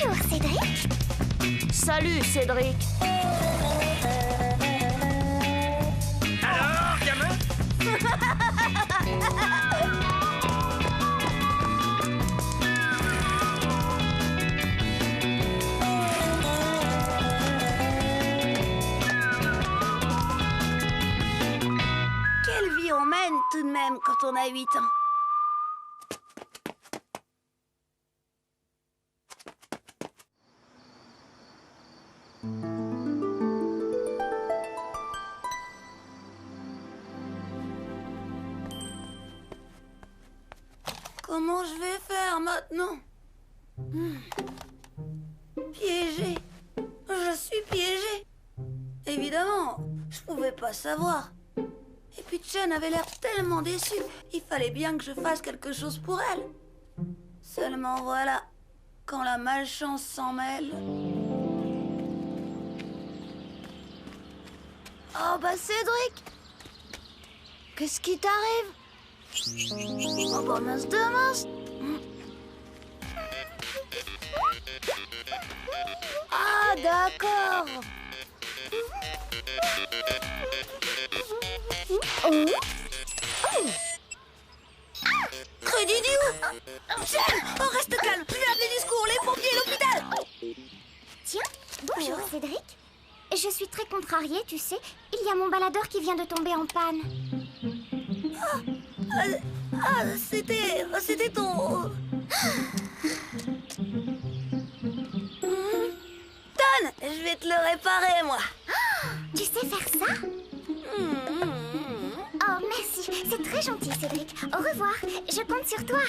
Bonjour, Cédric. Salut, Cédric. Alors, gamin? Quelle vie on mène tout de même quand on a 8 ans. Comment je vais faire maintenant? Piégé. Je suis piégé. Évidemment, je pouvais pas savoir. Et puis Chen avait l'air tellement déçue. Il fallait bien que je fasse quelque chose pour elle. Seulement voilà, quand la malchance s'en mêle... Oh bah Cédric! Qu'est-ce qui t'arrive? Oh bah mince de mince! Ah d'accord! Crédit dû! Chen! Oh reste calme! Je vais appeler du secours, les pompiers, l'hôpital! Tiens, bonjour, Cédric. Je suis très contrariée, tu sais. Il y a mon baladeur qui vient de tomber en panne. C'était ton... Donne! Je vais te le réparer, moi. Tu sais faire ça? Oh, merci. C'est très gentil, Cédric. Au revoir. Je compte sur toi.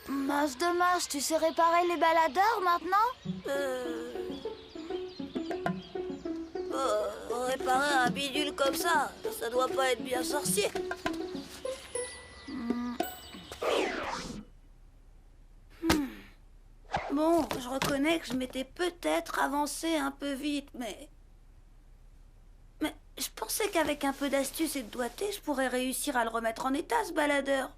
Mince de mince, tu sais réparer les baladeurs maintenant? Réparer un bidule comme ça doit pas être bien sorcier. Bon, je reconnais que je m'étais peut-être avancée un peu vite, mais je pensais qu'avec un peu d'astuce et de doigté, je pourrais réussir à le remettre en état, ce baladeur.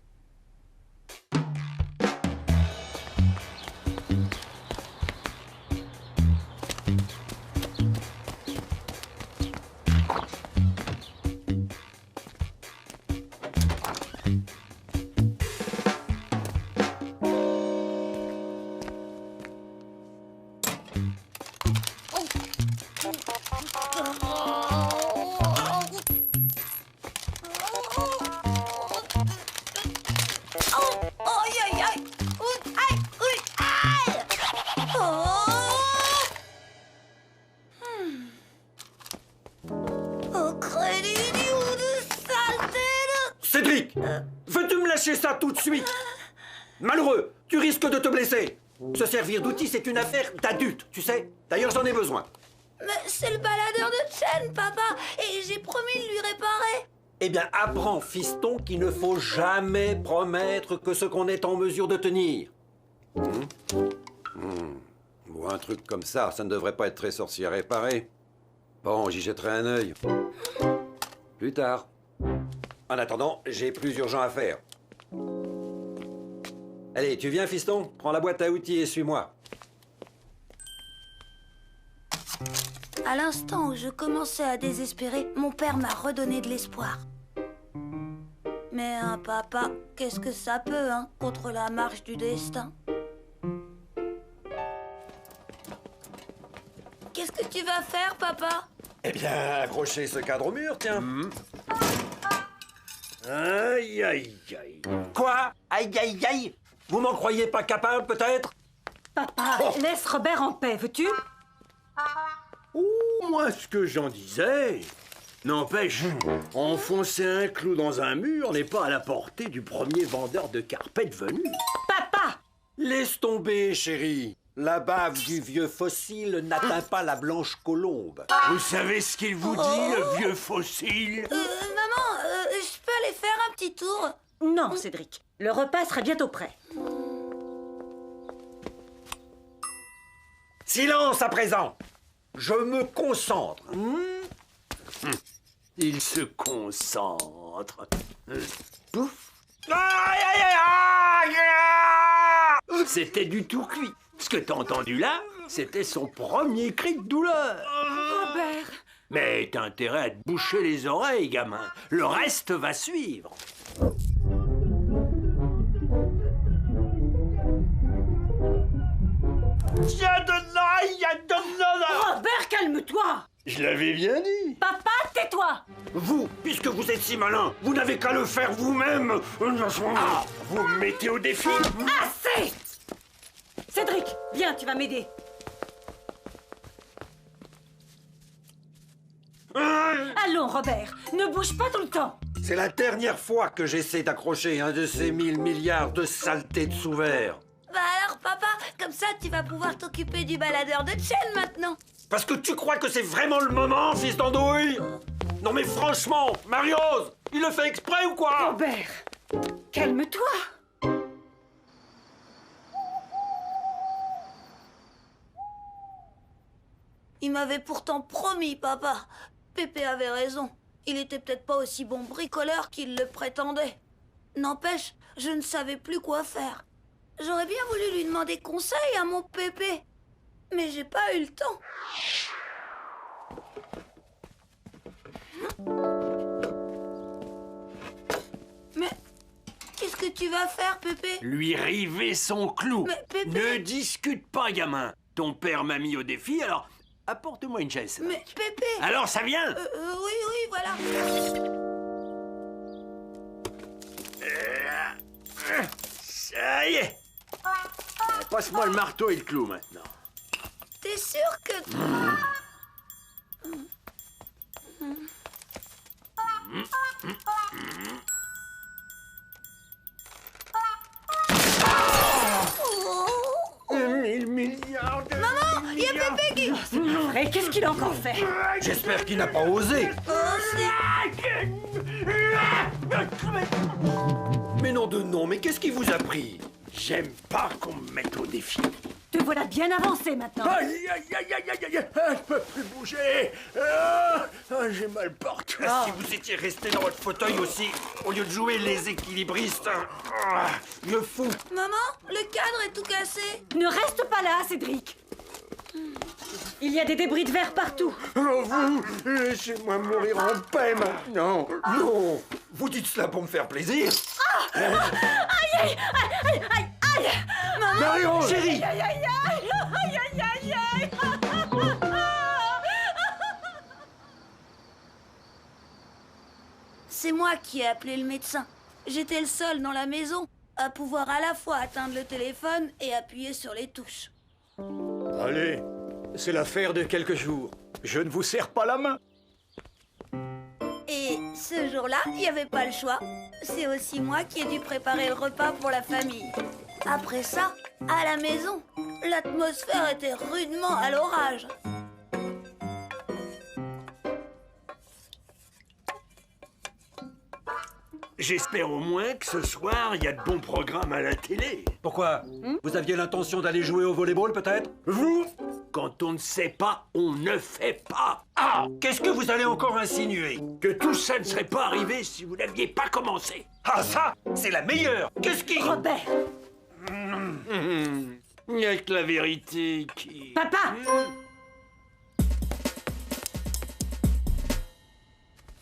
Cédric! Veux-tu me lâcher ça tout de suite? Malheureux, tu risques de te blesser. Se servir d'outils, c'est une affaire d'adulte, tu sais. D'ailleurs, j'en ai besoin. Mais c'est le baladeur de Chen, papa, et j'ai promis de lui réparer. Eh bien, apprends, fiston, qu'il ne faut jamais promettre que ce qu'on est en mesure de tenir. Ou un truc comme ça ne devrait pas être très sorcier à réparer. Bon, j'y jetterai un œil. Plus tard. En attendant, j'ai plus urgent à faire. Allez, tu viens, fiston? Prends la boîte à outils et suis-moi. À l'instant où je commençais à désespérer, mon père m'a redonné de l'espoir. Mais un papa, qu'est-ce que ça peut, hein, contre la marche du destin? Qu'est-ce que tu vas faire, papa? Eh bien, accrocher ce cadre au mur, tiens. Aïe, aïe, aïe. Quoi? Aïe, aïe, aïe? Vous m'en croyez pas capable, peut-être? Papa, laisse Robert en paix, veux-tu? Moi, ce que j'en disais... N'empêche, enfoncer un clou dans un mur n'est pas à la portée du premier vendeur de carpettes venu. Papa! Laisse tomber, chérie. La bave du vieux fossile n'atteint pas la blanche colombe. Vous savez ce qu'il vous dit, le vieux fossile? Maman, je peux aller faire un petit tour? Non, Cédric. Le repas sera bientôt prêt. Silence à présent. Je me concentre. Il se concentre. Pouf. Aïe, aïe, aïe, aïe. c'était du tout cuit. Ce que t'as entendu là, c'était son premier cri de douleur. Robert. Mais t'as intérêt à te boucher les oreilles, gamin. Le reste va suivre. Robert, calme-toi. Je l'avais bien dit. Papa, tais-toi. Vous, puisque vous êtes si malin, vous n'avez qu'à le faire vous-même. Ah, vous me mettez au défi. Assez. Cédric, viens, tu vas m'aider. Allons, Robert, ne bouge pas tout le temps. C'est la dernière fois que j'essaie d'accrocher un de ces 1000 milliards de saletés de sous-verts. Bah alors, papa, comme ça, tu vas pouvoir t'occuper du baladeur de Chen maintenant. Parce que tu crois que c'est vraiment le moment, fils d'andouille? Non mais franchement, Marie-Rose, il le fait exprès ou quoi? Robert, calme-toi. Il m'avait pourtant promis, papa. Pépé avait raison. Il était peut-être pas aussi bon bricoleur qu'il le prétendait. N'empêche, je ne savais plus quoi faire. J'aurais bien voulu lui demander conseil à mon Pépé. Mais j'ai pas eu le temps. Mais qu'est-ce que tu vas faire, Pépé? Lui river son clou. Mais, Pépé... Ne discute pas, gamin. Ton père m'a mis au défi, alors apporte-moi une chaise. Mais Pépé... Alors ça vient? Oui, voilà. Ça y est. Passe-moi le marteau et le clou maintenant. T'es sûr que... Oh. 1000 milliards de... Maman, il y a Pépé qui... C'est pas vrai, qu'est-ce qu'il a encore fait? J'espère qu'il n'a pas osé. Mais non de non, mais qu'est-ce qui vous a pris? J'aime pas qu'on me mette au défi. Te voilà bien avancé maintenant. Aïe, aïe, aïe, aïe, aïe, aïe, je peux plus bouger. J'ai mal partout. Si vous étiez resté dans votre fauteuil aussi, au lieu de jouer les équilibristes, je fous. Maman, le cadre est tout cassé. Ne reste pas là, Cédric. Il y a des débris de verre partout. Oh, vous, laissez-moi mourir en paix maintenant. Non, vous dites cela pour me faire plaisir. Aïe, aïe, aïe, aïe, aïe. Marie-Rose, Chérie, Aïe, aïe, aïe, aïe, aïe, aïe, aïe. C'est moi qui ai appelé le médecin. J'étais le seul dans la maison à pouvoir à la fois atteindre le téléphone et appuyer sur les touches. Allez, c'est l'affaire de quelques jours. Je ne vous serre pas la main. Et ce jour-là, il n'y avait pas le choix. C'est aussi moi qui ai dû préparer le repas pour la famille. Après ça, à la maison, l'atmosphère était rudement à l'orage. j'espère au moins que ce soir, il y a de bons programmes à la télé. Pourquoi? Vous aviez l'intention d'aller jouer au volleyball, peut-être? Vous, quand on ne sait pas, on ne fait pas. Ah! Qu'est-ce que vous allez encore insinuer? Que tout ça ne serait pas arrivé si vous n'aviez pas commencé. Ah, ça, c'est la meilleure! Qu'est-ce qui... Robert! Il n'y a que la vérité qui... Papa!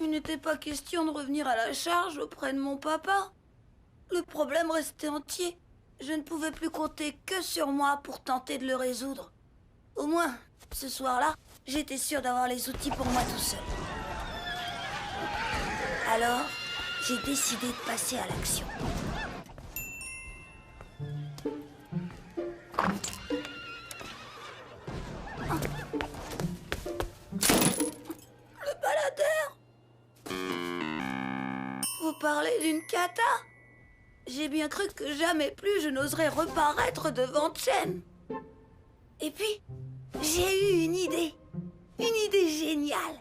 Il n'était pas question de revenir à la charge auprès de mon papa. Le problème restait entier. Je ne pouvais plus compter que sur moi pour tenter de le résoudre. Au moins, ce soir-là, j'étais sûre d'avoir les outils pour moi tout seul. Alors, j'ai décidé de passer à l'action. Le baladeur! Vous parlez d'une cata? J'ai bien cru que jamais plus je n'oserais reparaître devant Chen. Et puis, j'ai eu une idée. Une idée géniale.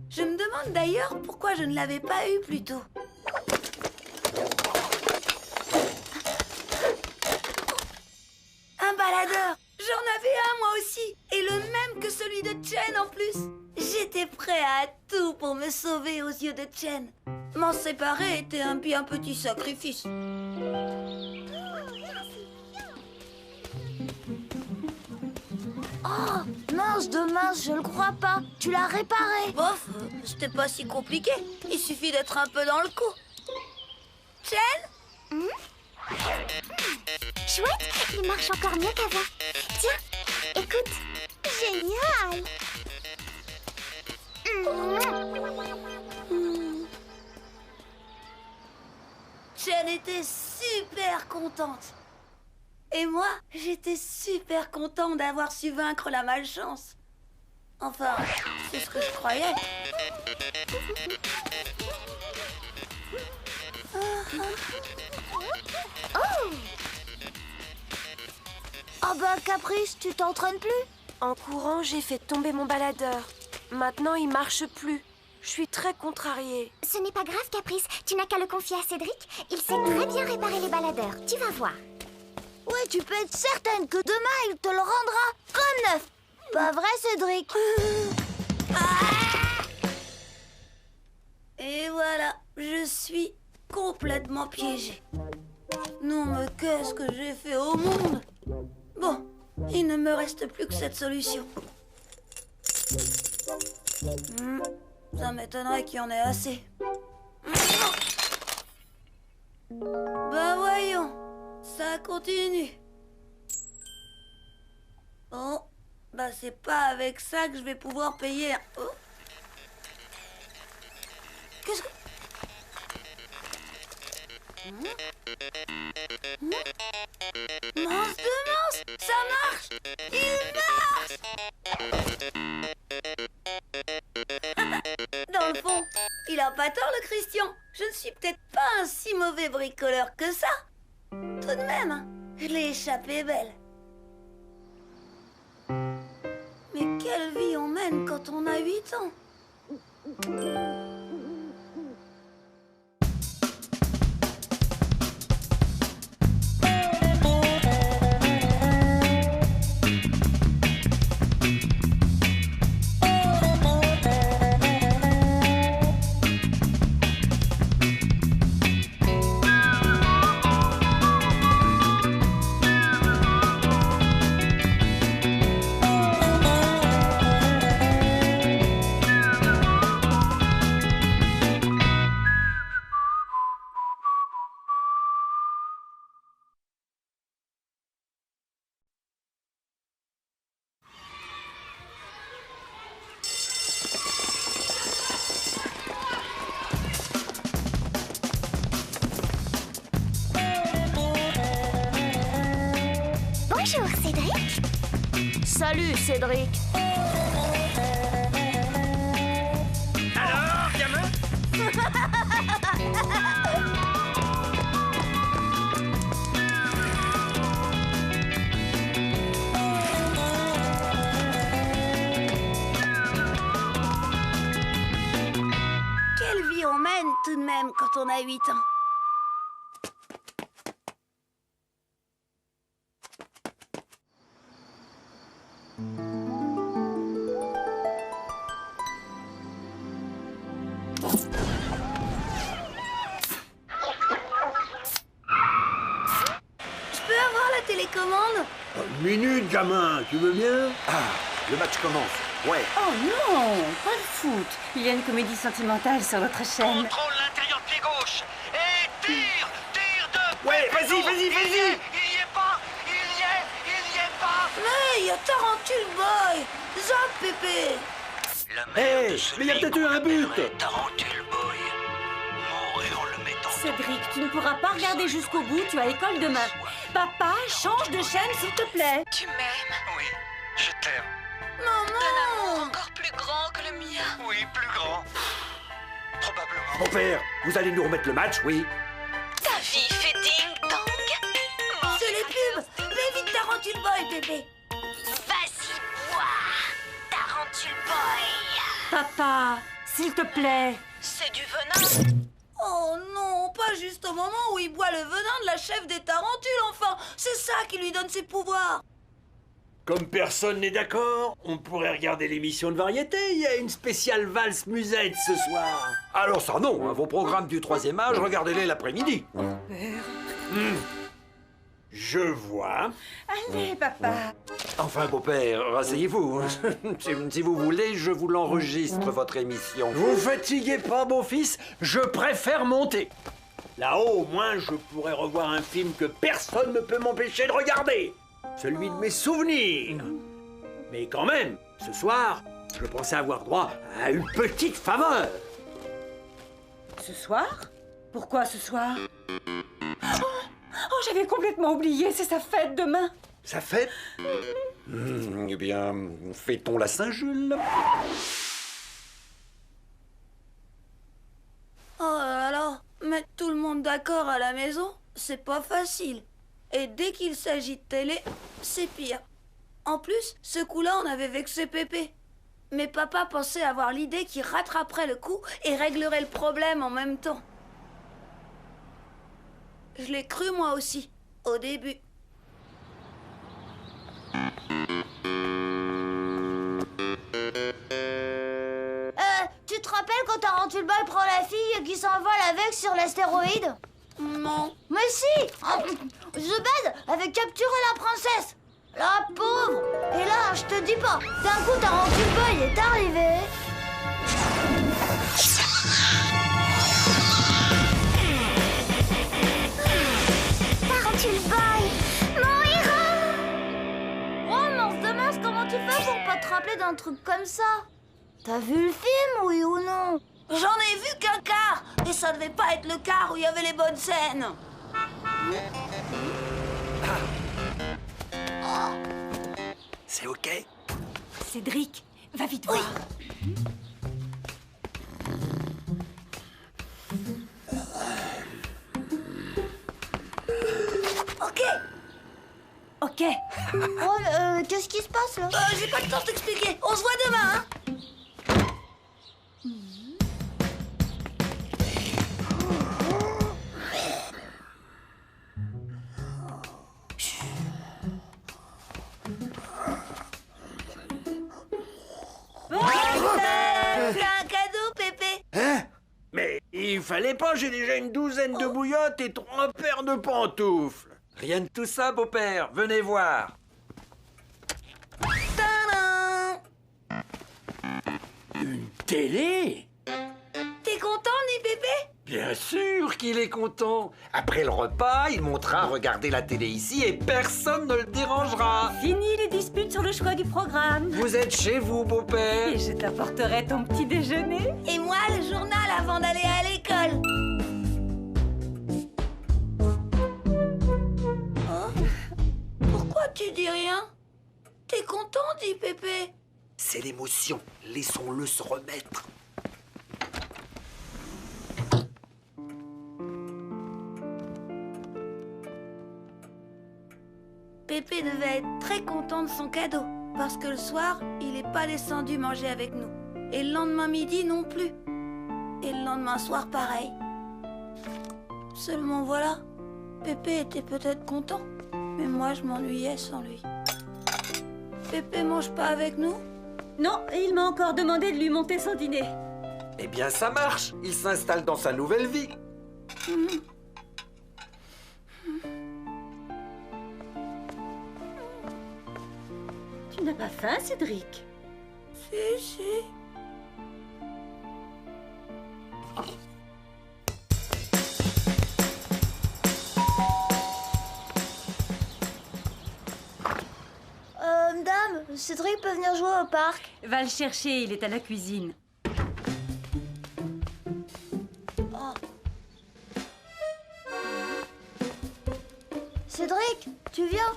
Je me demande d'ailleurs pourquoi je ne l'avais pas eue plus tôt. Un baladeur! J'en avais un moi aussi! Et le même que celui de Chen en plus! J'étais prêt à tout pour me sauver aux yeux de Chen. M'en séparer était un bien petit sacrifice. Oh, mince de mince, je le crois pas. Tu l'as réparé. Bof, c'était pas si compliqué. Il suffit d'être un peu dans le coup. Chen? Chouette, il marche encore mieux qu'avant. Tiens, écoute. Génial. Chen était super contente. Et moi, j'étais super contente d'avoir su vaincre la malchance. Enfin, c'est ce que je croyais. Oh bah Caprice, tu t'entraînes plus? En courant, j'ai fait tomber mon baladeur. Maintenant, il marche plus. Je suis très contrariée. Ce n'est pas grave, Caprice. Tu n'as qu'à le confier à Cédric. Il sait très bien réparer les baladeurs. Tu vas voir. Ouais, tu peux être certaine que demain, il te le rendra comme neuf. Pas vrai, Cédric? Et voilà, je suis complètement piégée. Non, mais qu'est-ce que j'ai fait au monde? Bon, il ne me reste plus que cette solution. Ça m'étonnerait qu'il y en ait assez. Bah voyons, ça continue. Oh, bah c'est pas avec ça que je vais pouvoir payer un... Oh. Qu'est-ce que... Mince de mince, ça marche! Il marche! Dans le fond, il a pas tort le Christian. Je ne suis peut-être pas un si mauvais bricoleur que ça. Tout de même, hein, je l'ai échappé belle. Mais quelle vie on mène quand on a 8 ans? Bonjour, Cédric. Salut, Cédric. Alors, gamin? Quelle vie on mène tout de même quand on a 8 ans. Je peux avoir la télécommande? Une minute, gamin, tu veux bien? Ah, le match commence. Ouais. Oh non, pas de foot. Il y a une comédie sentimentale sur notre chaîne. Contrôle l'intérieur pied gauche. Et tire de... Ouais, vas-y. Il y est pas. Mais il y a Tarantule Boy. Zap, Pépé. La Hey, mère de celui mais il y a peut-être eu un qu'on but. appellerait Tarantule Boy mourrait en le mettant... Cédric, tu ne pourras pas regarder jusqu'au bout, tu as école demain. Papa, change de chaîne s'il te plaît. Tu m'aimes? Oui, je t'aime. D'un amour encore plus grand que le mien. Oui, plus grand. Probablement. Mon père, vous allez nous remettre le match, oui? Ta vie fait ding-dong. C'est les pubs. Mais vite, Tarantule Boy, Pépé. Vas-y, bois. Tarantule Boy. Papa, s'il te plaît. C'est du venin. Oh non, pas juste au moment où il boit le venin de la chef des tarentules, enfin. C'est ça qui lui donne ses pouvoirs. Comme personne n'est d'accord, on pourrait regarder l'émission de variété. Il y a une spéciale valse musette ce soir. Alors ça non, hein, vos programmes du 3e âge, regardez-les l'après-midi. Je vois. Allez, papa. Enfin, beau-père, rasseyez-vous. Si vous voulez, je vous l'enregistre, votre émission. Vous fatiguez pas, mon fils, je préfère monter. Là-haut, au moins, je pourrais revoir un film que personne ne peut m'empêcher de regarder. Celui de mes souvenirs. Mais quand même, ce soir, je pensais avoir droit à une petite faveur. Ce soir? Pourquoi ce soir? Oh, j'avais complètement oublié, c'est sa fête demain. Sa fête? Eh bien, fêtons la Saint-Jules. Oh là là, mettre tout le monde d'accord à la maison, c'est pas facile. Et dès qu'il s'agit de télé, c'est pire. En plus, ce coup-là, on avait vexé Pépé. Mais papa pensait avoir l'idée qui rattraperait le coup et réglerait le problème en même temps. Je l'ai cru moi aussi, au début. Tu te rappelles quand Tarantule-Ball prend la fille qui s'envole avec sur l'astéroïde? Non. Mais si! Zubed avait capturé la princesse! La pauvre! Et là, je te dis pas, d'un coup Tarantule-Ball est arrivé. Tarantule-Boy, mon héros! Oh, mince de mince, comment tu fais pour pas te rappeler d'un truc comme ça? T'as vu le film, oui ou non? J'en ai vu qu'un quart. Et ça devait pas être le quart où il y avait les bonnes scènes. C'est OK? Cédric, va vite voir. Ok. Ok. Oh, qu'est-ce qui se passe là? J'ai pas le temps de t'expliquer. On se voit demain, hein. C'est un cadeau, Pépé. Hein? Mais il fallait pas, j'ai déjà une douzaine de bouillottes et 3 paires de pantoufles. Rien de tout ça, beau-père. Venez voir. Tadam! Une télé? T'es content, ni Pépé? Bien sûr qu'il est content. Après le repas, il montera regarder la télé ici et personne ne le dérangera. Fini les disputes sur le choix du programme. Vous êtes chez vous, beau-père. Et je t'apporterai ton petit déjeuner. Et moi, le journal avant d'aller à l'école. Oh? Pourquoi tu dis rien? T'es content, dit Pépé? C'est l'émotion. Laissons-le se remettre. Pépé devait être très content de son cadeau, parce que le soir, il n'est pas descendu manger avec nous. Et le lendemain midi non plus. Et le lendemain soir, pareil. Seulement voilà, Pépé était peut-être content, mais moi je m'ennuyais sans lui. Pépé mange pas avec nous? Non, il m'a encore demandé de lui monter son dîner. Eh bien, ça marche. Il s'installe dans sa nouvelle vie. Tu n'as pas faim, Cédric? Si, si. Dame, Cédric peut venir jouer au parc. Va le chercher, il est à la cuisine. Cédric, tu viens?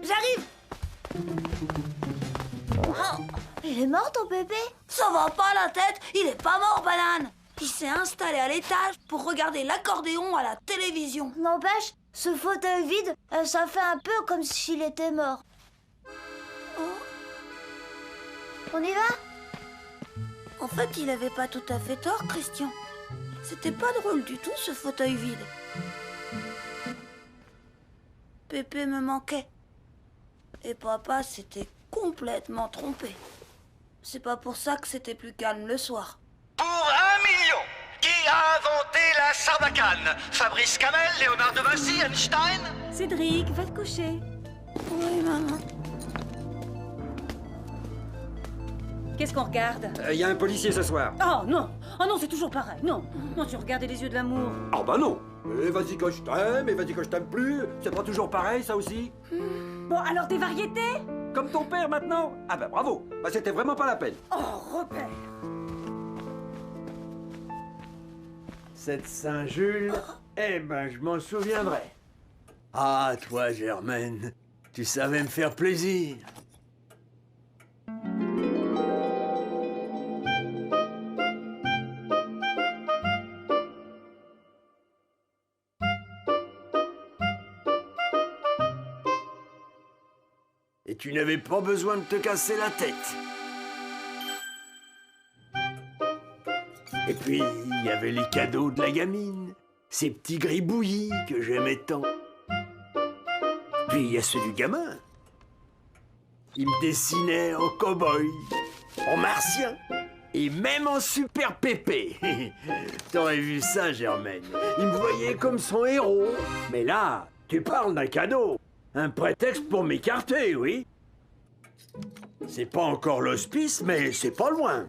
J'arrive. Oh, il est mort ton Pépé? Ça va pas la tête, il est pas mort, banane. Il s'est installé à l'étage pour regarder l'accordéon à la télévision. N'empêche, ce fauteuil vide, ça fait un peu comme s'il était mort. On y va? En fait, il avait pas tout à fait tort, Christian. C'était pas drôle du tout, ce fauteuil vide. Pépé me manquait. Et papa s'était complètement trompé. C'est pas pour ça que c'était plus calme le soir. Pour 1 million, qui a inventé la sarbacane? Fabrice Camel, Léonard de Vinci, Einstein? Cédric, va te coucher. Oui, maman. Qu'est-ce qu'on regarde? Il y a un policier ce soir. Oh non! Oh non, c'est toujours pareil. Non, non, tu regardais les yeux de l'amour. Ah bah non. Et vas-y que je t'aime, et vas-y que je t'aime plus. C'est pas toujours pareil, ça aussi? Bon, alors des variétés? Comme ton père maintenant? Ah bah bravo. Bah c'était vraiment pas la peine. Oh, Robert! Cette Saint-Jules, eh ben, je m'en souviendrai. Ah, toi, Germaine, tu savais me faire plaisir. Et tu n'avais pas besoin de te casser la tête. Et puis, il y avait les cadeaux de la gamine, ces petits gribouillis que j'aimais tant. Puis il y a ceux du gamin. Il me dessinait en cow-boy, en martien, et même en super pépé. T'aurais vu ça, Germaine. Il me voyait comme son héros. Mais là, tu parles d'un cadeau. Un prétexte pour m'écarter, oui. C'est pas encore l'hospice, mais c'est pas loin.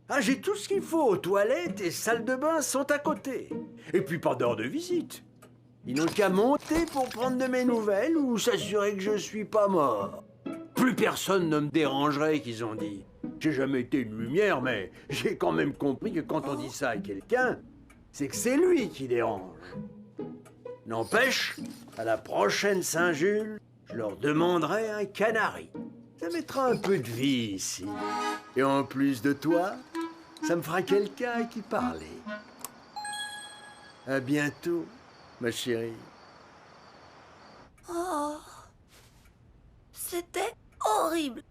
Ah, j'ai tout ce qu'il faut. Toilettes et salles de bain sont à côté. Et puis pas d'heure de visite. Ils n'ont qu'à monter pour prendre de mes nouvelles ou s'assurer que je suis pas mort. Plus personne ne me dérangerait, qu'ils ont dit. J'ai jamais été une lumière, mais j'ai quand même compris que quand on dit ça à quelqu'un, c'est que c'est lui qui dérange. N'empêche, à la prochaine Saint-Jules, je leur demanderai un canari. Ça mettra un peu de vie ici. Et en plus de toi, ça me fera quelqu'un à qui parler. À bientôt, ma chérie. Oh, c'était horrible.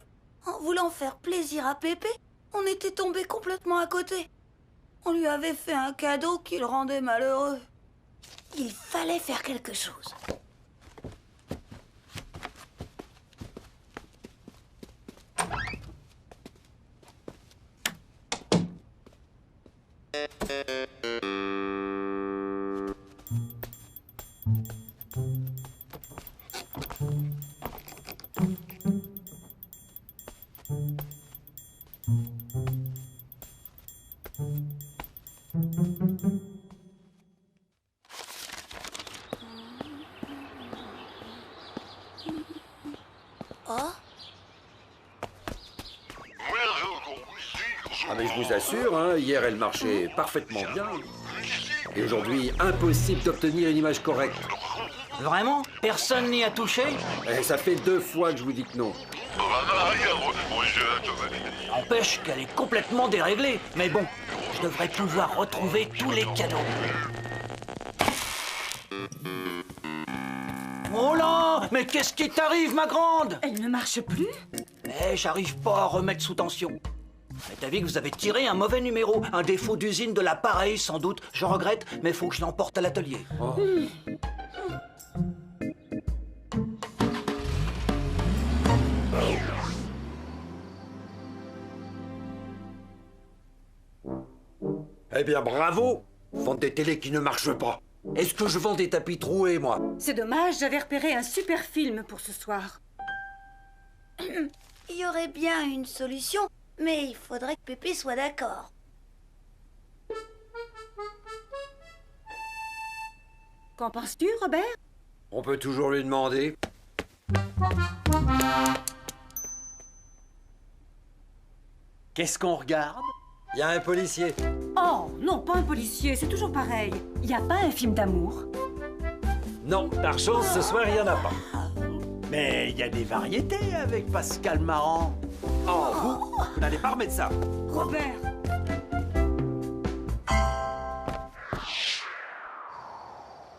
En voulant faire plaisir à Pépé, on était tombé complètement à côté. On lui avait fait un cadeau qui le rendait malheureux. Il fallait faire quelque chose. Ah mais je vous assure, hein, hier elle marchait parfaitement bien. Et aujourd'hui, impossible d'obtenir une image correcte. Vraiment? Personne n'y a touché? Et ça fait 2 fois que je vous dis que non. N'empêche qu'elle est complètement déréglée. Mais bon, je devrais pouvoir retrouver tous les cadeaux. Oh là! Mais qu'est-ce qui t'arrive, ma grande? Elle ne marche plus? Mais j'arrive pas à remettre sous tension. Mais t'as vu que vous avez tiré un mauvais numéro, un défaut d'usine de l'appareil sans doute. Je regrette, mais faut que je l'emporte à l'atelier. Oh. Eh bien, bravo! Vendre des télés qui ne marchent pas. Est-ce que je vends des tapis troués, moi? C'est dommage, j'avais repéré un super film pour ce soir. Il y aurait bien une solution, mais il faudrait que Pépé soit d'accord. Qu'en penses-tu, Robert? On peut toujours lui demander. Qu'est-ce qu'on regarde? Il y a un policier. Oh, non, pas un policier, c'est toujours pareil. Il n'y a pas un film d'amour? Non, par chance, ce soir, il n'y en a pas. Mais il y a des variétés avec Pascal Marant. Oh, vous n'allez pas remettre ça. Robert!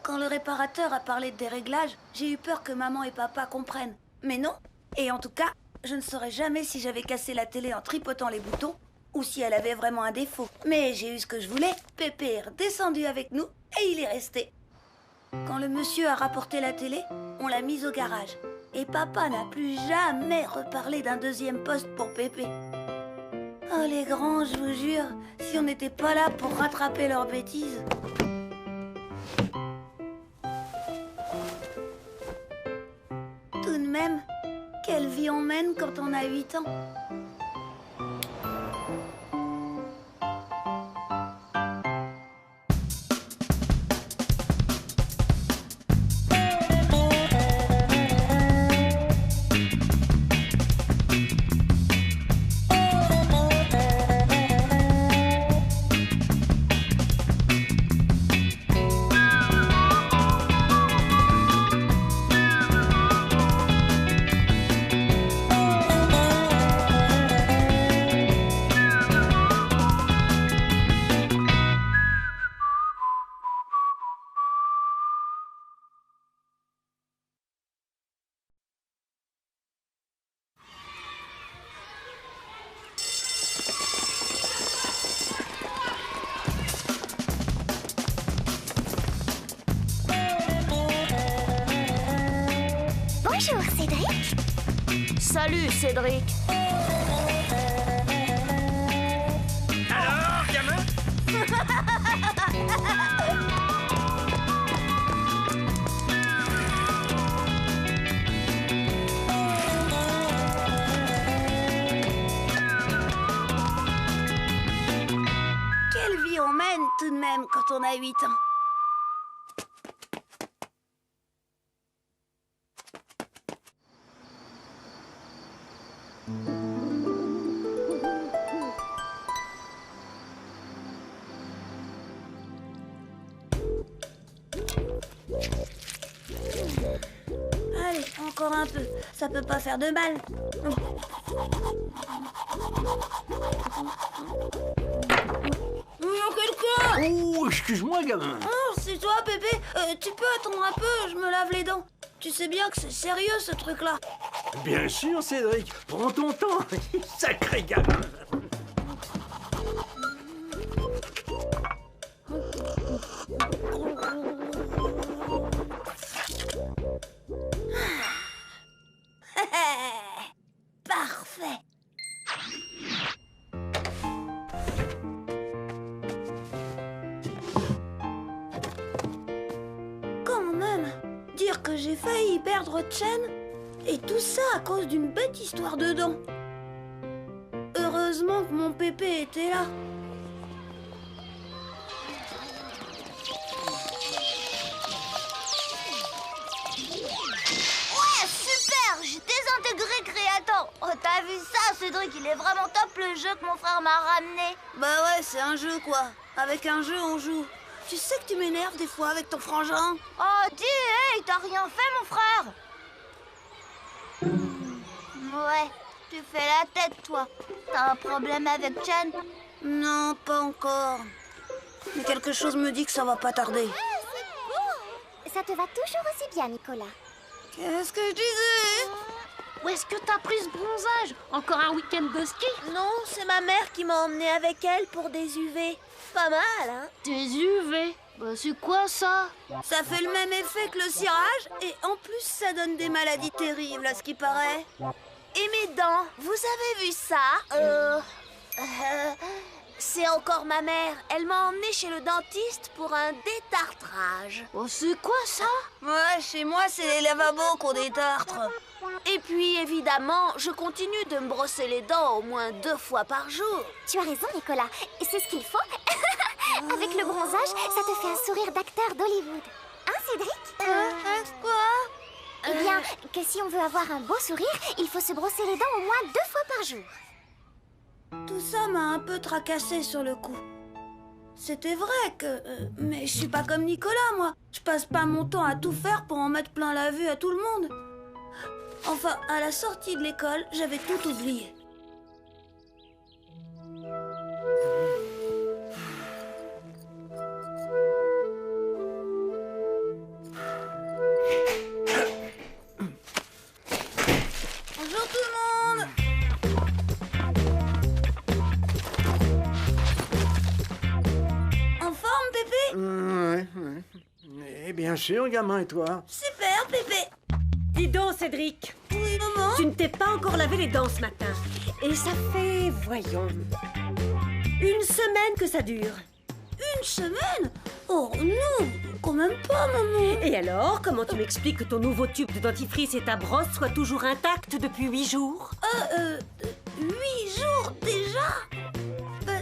Quand le réparateur a parlé de déréglage, j'ai eu peur que maman et papa comprennent. Mais non. Et en tout cas, je ne saurais jamais si j'avais cassé la télé en tripotant les boutons ou si elle avait vraiment un défaut. Mais j'ai eu ce que je voulais. Pépé est redescendu avec nous et il est resté. Quand le monsieur a rapporté la télé, on l'a mise au garage. Et papa n'a plus jamais reparlé d'un deuxième poste pour Pépé. Oh les grands, je vous jure, si on n'était pas là pour rattraper leurs bêtises. Quelle vie on mène quand on a 8 ans. Bonjour, Cédric. Salut, Cédric. Alors, gamin? Quelle vie on mène tout de même quand on a 8 ans. Allez, encore un peu. Ça peut pas faire de mal. Il y a quelqu'un! Oh, excuse-moi, gamin. Oh, c'est toi, Pépé. Tu peux attendre un peu, je me lave les dents. Tu sais bien que c'est sérieux, ce truc-là. Bien sûr, Cédric. Prends ton temps. Sacré gamin. Parfait. Quand même, dire que j'ai failli perdre Chen, et tout ça à cause d'une bête histoire de dents. Heureusement que mon Pépé était là. Ouais, super! J'ai désintégré Créator. Oh, t'as vu ça, Cédric? Il est vraiment top le jeu que mon frère m'a ramené. Bah ouais, c'est un jeu quoi. Avec un jeu, on joue. Tu sais que tu m'énerves des fois avec ton frangin. Oh, dis, hey, t'as rien fait, mon frère? Ouais, tu fais la tête, toi. T'as un problème avec Chen? Non, pas encore. Mais quelque chose me dit que ça va pas tarder. Ça te va toujours aussi bien, Nicolas. Qu'est-ce que je disais? Où est-ce que t'as pris ce bronzage? Encore un week-end de ski? Non, c'est ma mère qui m'a emmené avec elle pour des UV. Pas mal, hein? Des UV? Bah c'est quoi ça? Ça fait le même effet que le cirage et en plus ça donne des maladies terribles à ce qui paraît. Et mes dents, vous avez vu ça? C'est encore ma mère. Elle m'a emmené chez le dentiste pour un détartrage. Oh, c'est quoi ça? Ouais, chez moi c'est les lavabos qu'on détartre. Et puis évidemment, je continue de me brosser les dents au moins 2 fois par jour. Tu as raison, Nicolas. Et c'est ce qu'il faut. Avec le bronzage, ça te fait un sourire d'acteur d'Hollywood. Hein, Cédric? Quoi? Eh bien, que si on veut avoir un beau sourire, il faut se brosser les dents au moins 2 fois par jour. Tout ça m'a un peu tracassé sur le coup. C'était vrai que... mais je suis pas comme Nicolas, moi. Je passe pas mon temps à tout faire pour en mettre plein la vue à tout le monde. Enfin, à la sortie de l'école, j'avais tout oublié. Bonjour tout le monde! En forme, Pépé? Ouais. Et bien sûr, gamin, et toi? Super, Pépé! Dis donc, Cédric, Oui, maman? tu ne t'es pas encore lavé les dents ce matin. Et ça fait, voyons, 1 semaine que ça dure. Une semaine? Oh non, quand même pas, maman. Et alors, comment tu m'expliques que ton nouveau tube de dentifrice et ta brosse soient toujours intacts depuis 8 jours? 8 jours déjà?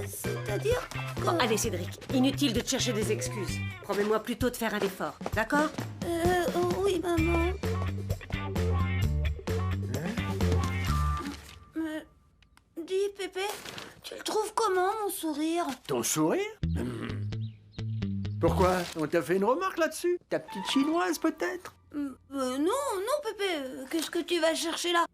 C'est-à-dire que... Bon, allez Cédric, inutile de te chercher des excuses. Promets-moi plutôt de faire un effort, d'accord? Oui, maman. Dis, Pépé, tu le trouves comment, mon sourire? Ton sourire? Pourquoi? On t'a fait une remarque là-dessus? Ta petite chinoise, peut-être? Non, Pépé, qu'est-ce que tu vas chercher là?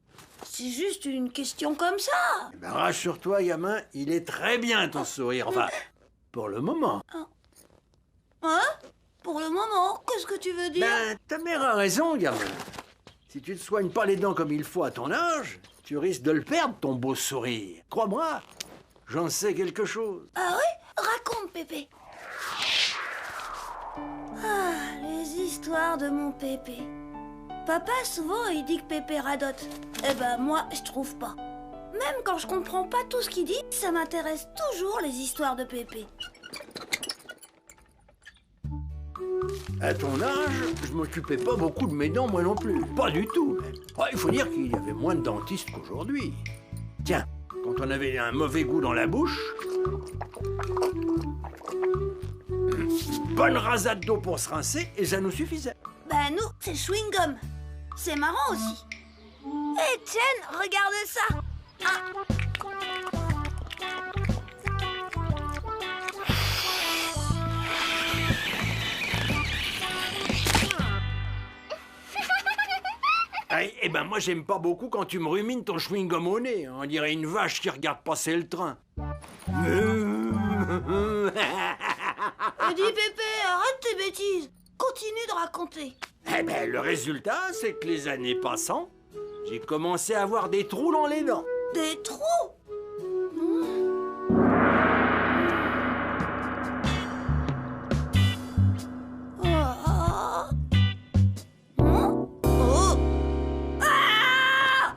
C'est juste une question comme ça. Ben, rassure-toi, gamin, il est très bien ton sourire. Enfin, pour le moment. Hein? Pour le moment, qu'est-ce que tu veux dire? Ben, ta mère a raison, gamin. Si tu ne te soignes pas les dents comme il faut à ton âge, tu risques de le perdre, ton beau sourire. Crois-moi, j'en sais quelque chose. Ah oui? Raconte, Pépé. Ah, les histoires de mon Pépé. Papa, souvent, il dit que Pépé radote. Eh ben, moi, je trouve pas. Même quand je comprends pas tout ce qu'il dit, ça m'intéresse toujours, les histoires de Pépé. À ton âge, je m'occupais pas beaucoup de mes dents, moi non plus. Pas du tout, même. Ouais, il faut dire qu'il y avait moins de dentistes qu'aujourd'hui. Tiens, quand on avait un mauvais goût dans la bouche... bonne rasade d'eau pour se rincer, et ça nous suffisait. Ben nous, c'est chewing-gum. C'est marrant aussi. Hé, Tienne, regarde ça. Eh ben moi j'aime pas beaucoup quand tu me rumines ton chewing-gum au nez. On dirait une vache qui regarde passer le train. Dis Pépé, arrête tes bêtises. Continue de raconter. Eh ben le résultat, c'est que les années passant, j'ai commencé à avoir des trous dans les dents. Des trous?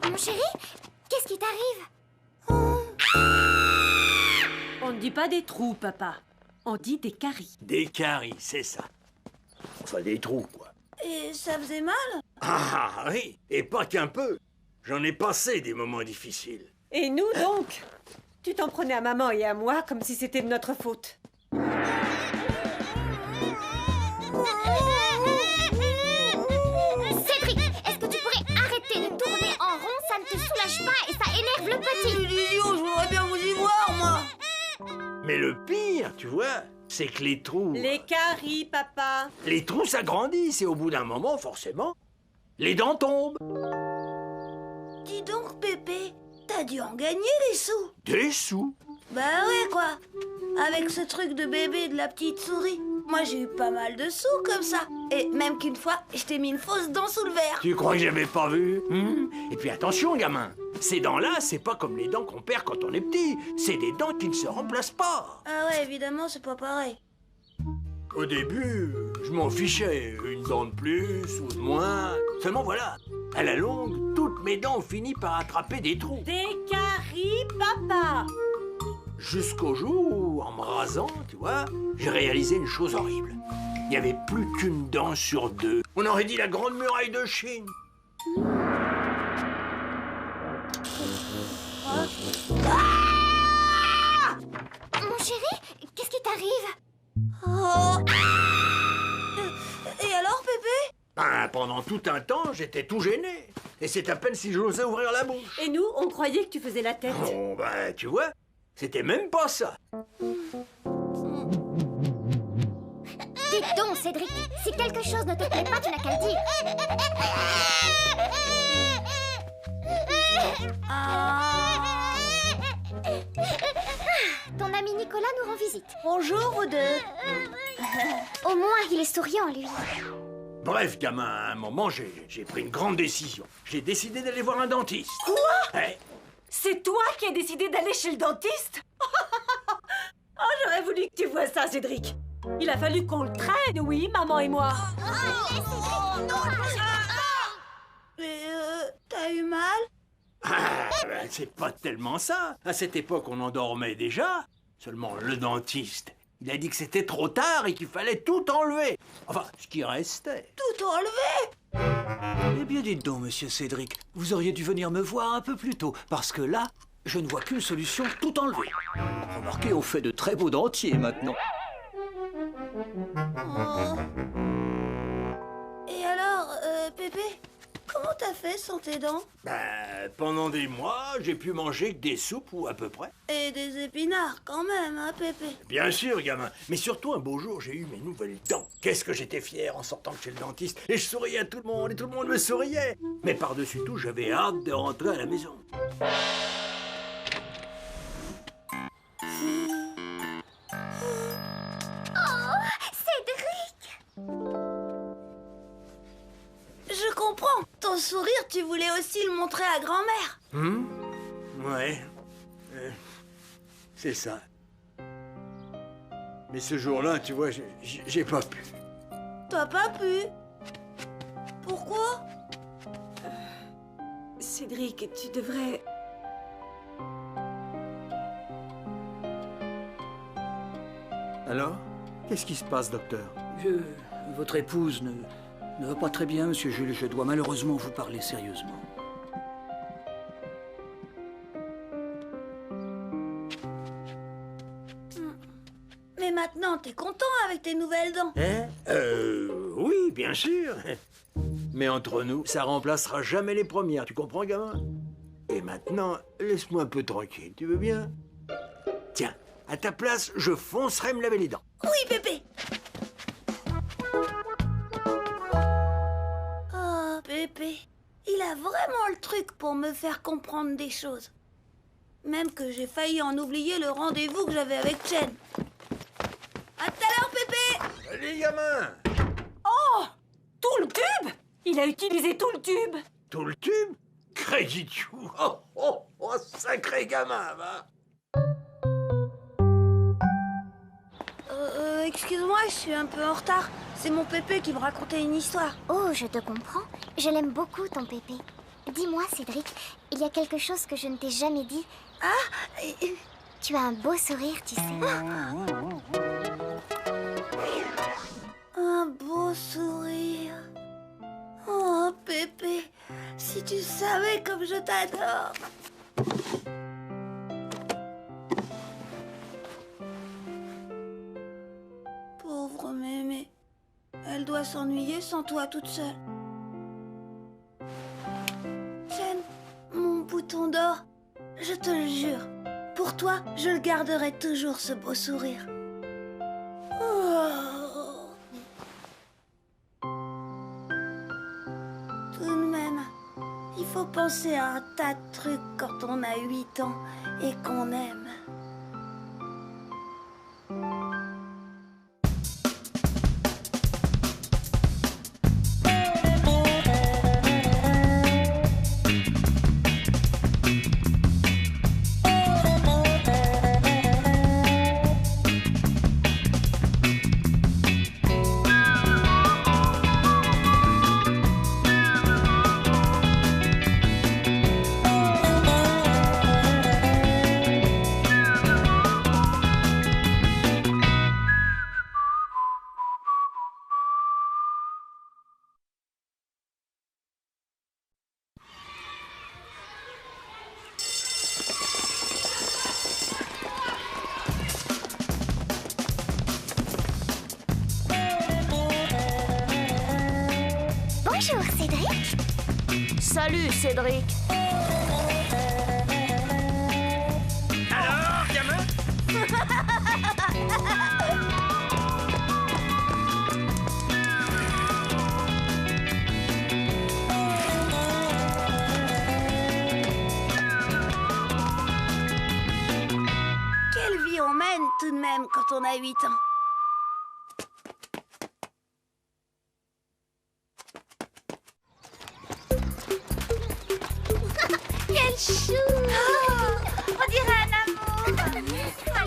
Mon chéri, qu'est-ce qui t'arrive? On ne dit pas des trous, papa. On dit des caries. Des caries, c'est ça. Enfin des trous, quoi. Et ça faisait mal? Ah oui, et pas qu'un peu. J'en ai passé des moments difficiles. Et nous donc? Tu t'en prenais à maman et à moi comme si c'était de notre faute. Cédric, est-ce que tu pourrais arrêter de tourner en rond? Ça ne te soulage pas et ça énerve le petit. Idiot, je voudrais bien vous y voir, moi. Mais le pire, tu vois, c'est que les trous... Les caries, papa. Les trous s'agrandissent et au bout d'un moment, forcément, les dents tombent. Dis donc, Pépé, t'as dû en gagner des sous. Des sous? Bah ouais, quoi. Avec ce truc de bébé de la petite souris. Moi, j'ai eu pas mal de sous comme ça. Et même qu'une fois, je t'ai mis une fausse dent sous le verre. Tu crois que j'avais pas vu? Et puis attention, gamin. Ces dents-là, c'est pas comme les dents qu'on perd quand on est petit. C'est des dents qui ne se remplacent pas. Ah ouais, évidemment, c'est pas pareil. Au début, je m'en fichais. Une dent de plus ou de moins. Seulement voilà, à la longue, toutes mes dents ont fini par attraper des trous. Des caries, papa. Jusqu'au jour où, en me rasant, tu vois, j'ai réalisé une chose horrible. Il n'y avait plus qu'une dent sur deux. On aurait dit la grande muraille de Chine. Mon chéri, qu'est-ce qui t'arrive? Et alors, Pépé? Ben, pendant tout un temps, j'étais tout gêné. Et c'est à peine si j'osais ouvrir la bouche. Et nous, on croyait que tu faisais la tête. Bon, ben, tu vois, c'était même pas ça. Dites donc, Cédric, si quelque chose ne te plaît pas, tu n'as qu'à le dire. Ton ami Nicolas nous rend visite. Bonjour, vous deux. Au moins, il est souriant, lui. Bref, gamin, à un moment, j'ai pris une grande décision. J'ai décidé d'aller voir un dentiste. Quoi? Ouais. C'est toi qui as décidé d'aller chez le dentiste? Oh, j'aurais voulu que tu vois ça, Cédric. Il a fallu qu'on le traîne, oui, maman et moi. Mais t'as eu mal? Ah, ben, c'est pas tellement ça. À cette époque, on en dormait déjà. Seulement, le dentiste, Il a dit que c'était trop tard et qu'il fallait tout enlever. Enfin, ce qui restait. Tout enlevé? Eh bien, dites donc, monsieur Cédric, vous auriez dû venir me voir un peu plus tôt, parce que là, je ne vois qu'une solution, tout enlever. Remarquez, on fait de très beaux dentiers maintenant. Oh. Et alors, Pépé, comment t'as fait sans tes dents? Ben, pendant des mois, j'ai pu manger que des soupes, ou à peu près. Et des épinards, quand même, hein, Pépé? Bien sûr, gamin. Mais surtout, un beau jour, j'ai eu mes nouvelles dents. Qu'est-ce que j'étais fier en sortant de chez le dentiste. Et je souriais à tout le monde, et tout le monde me souriait. Mais par-dessus tout, j'avais hâte de rentrer à la maison. Je comprends. Ton sourire, tu voulais aussi le montrer à grand-mère. Ouais. C'est ça. Mais ce jour-là, tu vois, j'ai pas pu. T'as pas pu? Pourquoi? Cédric, tu devrais... Alors? Qu'est-ce qui se passe, docteur? Votre épouse ne va pas très bien, monsieur Jules. Je dois malheureusement vous parler sérieusement. Mais maintenant, t'es content avec tes nouvelles dents? Hein? Oui, bien sûr. Mais entre nous, ça remplacera jamais les premières, tu comprends, gamin? Et maintenant, laisse-moi un peu tranquille, tu veux bien? Tiens, à ta place, je foncerai me laver les dents. Oui, Pépé. Oh, Pépé, il a vraiment le truc pour me faire comprendre des choses. Même que j'ai failli en oublier le rendez-vous que j'avais avec Chen. À tout à l'heure, Pépé. Allez, gamin! Oh! Tout le tube? Il a utilisé tout le tube. Tout le tube? Crédit chou! Oh, sacré gamin, va! Excuse-moi, je suis un peu en retard. C'est mon Pépé qui me racontait une histoire. Oh, je te comprends. Je l'aime beaucoup, ton Pépé. Dis-moi, Cédric, il y a quelque chose que je ne t'ai jamais dit. Ah, Tu as un beau sourire, tu sais. un beau sourire. Oh, Pépé, si tu savais comme je t'adore. Pauvre Mémé. Elle doit s'ennuyer sans toi toute seule. Chen, mon bouton d'or, je te le jure. Pour toi, je le garderai toujours, ce beau sourire. Oh. Tout de même, il faut penser à un tas de trucs quand on a 8 ans et qu'on aime. Bonjour, Cédric. Salut, Cédric. Alors, gamin? Quelle vie on mène tout de même quand on a 8 ans. Quel chou! On dirait un amour!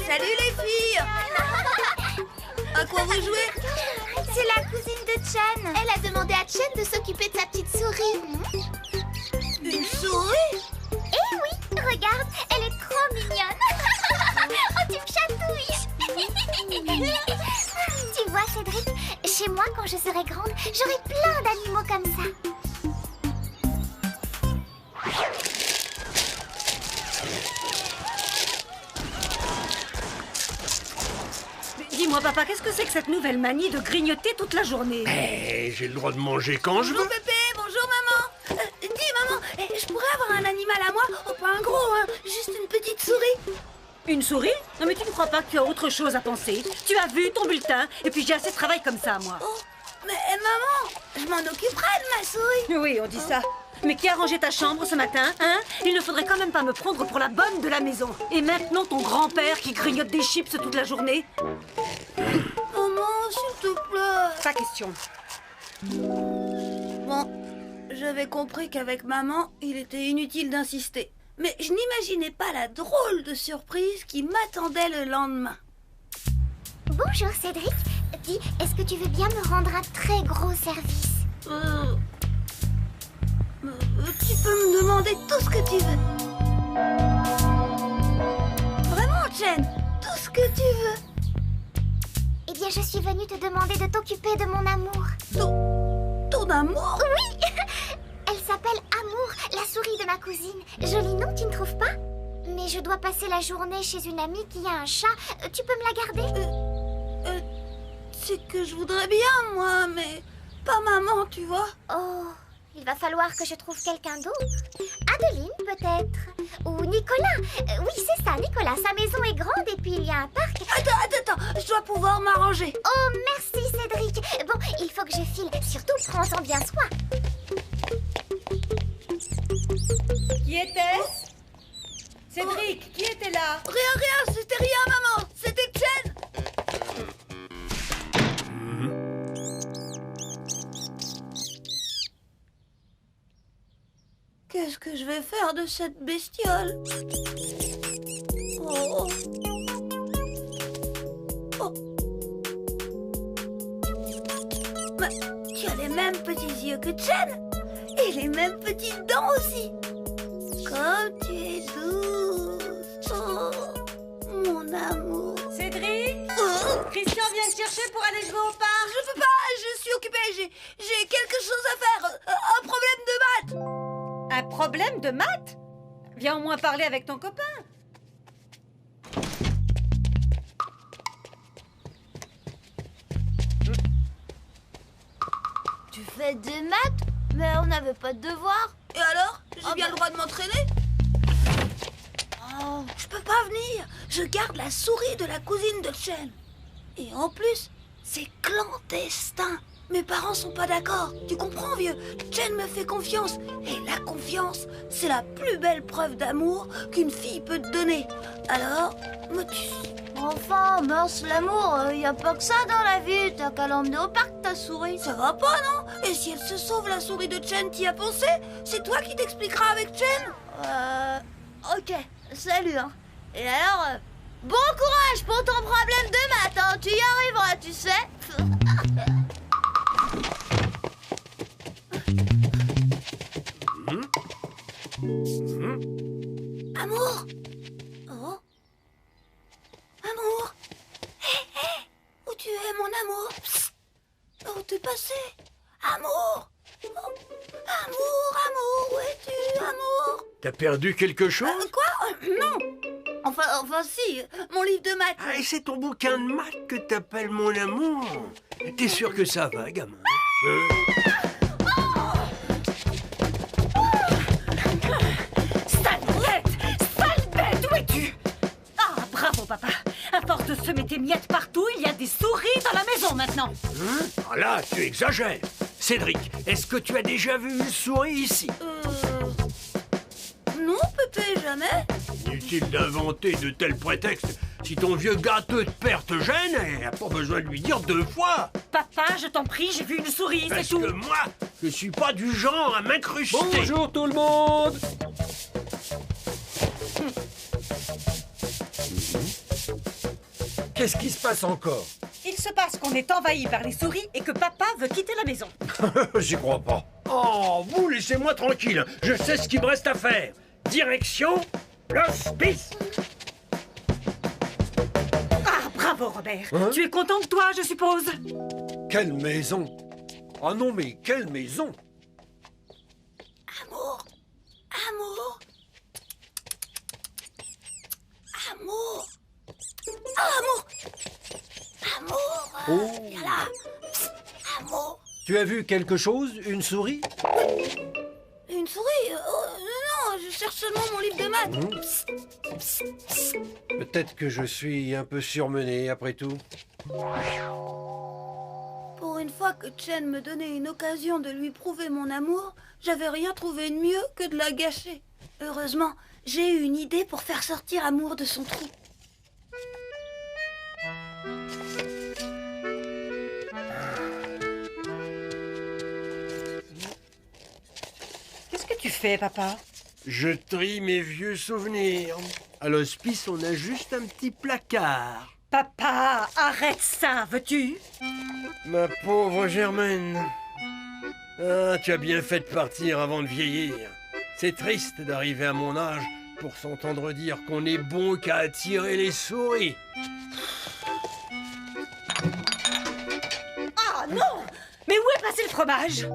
Salut les filles! À quoi vous jouez? C'est la cousine de Chen. Elle a demandé à Chen de s'occuper de sa petite souris. Une souris? Eh oui, regarde, elle est trop mignonne. Oh, tu me chatouilles. chez moi quand je serai grande. J'aurai plein d'animaux comme ça. Dis-moi, papa, qu'est-ce que c'est que cette nouvelle manie de grignoter toute la journée? Eh, j'ai le droit de manger quand je veux. Bonjour Pépé, bonjour maman. Dis maman, je pourrais avoir un animal à moi? Oh, pas un gros, hein, juste une petite souris. Une souris? Non mais tu ne crois pas que tu as autre chose à penser? Tu as vu ton bulletin, et puis j'ai assez de travail comme ça, moi. Oh, mais maman, je m'en occuperai de ma souris. Oui, on dit ça. Mais qui a rangé ta chambre ce matin, hein? Il ne faudrait quand même pas me prendre pour la bonne de la maison. Et maintenant ton grand-père qui grignote des chips toute la journée? Maman, s'il te plaît. Pas question. Bon, j'avais compris qu'avec maman, il était inutile d'insister. Mais je n'imaginais pas la drôle de surprise qui m'attendait le lendemain. Bonjour Cédric. Dis, est-ce que tu veux bien me rendre un très gros service? Tu peux me demander tout ce que tu veux. Vraiment, Chen, tout ce que tu veux. Eh bien, je suis venue te demander de t'occuper de mon amour. Ton amour? Oui. Elle s'appelle Amour, la souris de ma cousine. Joli nom, tu ne trouves pas? Mais je dois passer la journée chez une amie qui a un chat. Tu peux me la garder? C'est que je voudrais bien, moi, mais pas maman, tu vois. Oh, il va falloir que je trouve quelqu'un d'autre. Adeline, peut-être. Ou Nicolas. Oui, c'est ça, Nicolas. Sa maison est grande et puis il y a un parc. Attends, je dois pouvoir m'arranger. Oh, merci, Cédric. Bon, il faut que je file. Surtout, prends-en bien soin. Qui était-ce? Cédric, qui était là? Rien, c'était rien, maman. C'était Chen. Qu'est-ce que je vais faire de cette bestiole? Oh. Mais tu as les mêmes petits yeux que Chen. Et les mêmes petites dents aussi. Comme tu es douce. Oh, mon amour. Cédric? Christian vient te chercher pour aller jouer au parc. Je peux pas, je suis occupée. J'ai quelque chose à faire. Un problème de maths. Un problème de maths? Viens au moins parler avec ton copain. Tu fais des maths? Mais on n'avait pas de devoir. Et alors? J'ai bien le droit de m'entraîner? Oh. Je peux pas venir. Je garde la souris de la cousine de Chen. Et en plus, c'est clandestin. Mes parents sont pas d'accord. Tu comprends, vieux? Chen me fait confiance. Et la confiance, c'est la plus belle preuve d'amour qu'une fille peut te donner. Alors, motus. Enfin, mince l'amour, y a pas que ça dans la vie. T'as qu'à l'emmener au parc, ta souris. Ça va pas, non? Et si elle se sauve, la souris de Chen, t'y as pensé? C'est toi qui t'expliqueras avec Chen? Ok, salut, hein. Et alors, bon courage pour ton problème de maths, hein. Tu y arriveras, tu sais. Amour? Oh? Amour? Hé, où tu es, mon amour? Psst. Où t'es passé? Amour? Oh. Amour, où es-tu, amour? T'as perdu quelque chose? Quoi? Non. Enfin si, mon livre de maths. Ah, et c'est ton bouquin de maths que t'appelles mon amour? T'es sûr que ça va, gamin? Sale bête, où es-tu? Ah, bravo, papa. À force de semer tes miettes partout, il y a des souris dans la maison maintenant. Ah là, tu exagères. Cédric, est-ce que tu as déjà vu une souris ici? Non, Pépé, jamais. Inutile d'inventer de tels prétextes. Si ton vieux gâteux de père te gêne, il n'a pas besoin de lui dire 2 fois. Papa, je t'en prie, j'ai vu une souris, Parce c'est tout. que moi, je suis pas du genre à m'incruster. Bonjour tout le monde. Qu'est-ce qui se passe encore? Il se passe qu'on est envahi par les souris et que papa veut quitter la maison. J'y crois pas. Oh, vous laissez-moi tranquille. Je sais ce qu'il me reste à faire. Direction l'hospice. Ah, bravo, Robert. Tu es content de toi, je suppose? Quelle maison! Oh non, mais quelle maison! Amour! Amour! Amour! Oh, amour! Amour! Oh. Viens là! Psst, amour! Tu as vu quelque chose? Une souris? Une souris? Non, je cherche seulement mon livre de maths. Psst, psst, psst. Peut-être que je suis un peu surmené après tout. Pour une fois que Chen me donnait une occasion de lui prouver mon amour, j'avais rien trouvé de mieux que de la gâcher. Heureusement, j'ai eu une idée pour faire sortir Amour de son trou. Qu'est-ce que tu fais, papa? Je trie mes vieux souvenirs. À l'hospice, on a juste un petit placard. Papa, arrête ça, veux-tu? Ma pauvre Germaine. Ah, tu as bien fait de partir avant de vieillir. C'est triste d'arriver à mon âge pour s'entendre dire qu'on est bon qu'à attirer les souris. Ah non! Mais où est passé le fromage?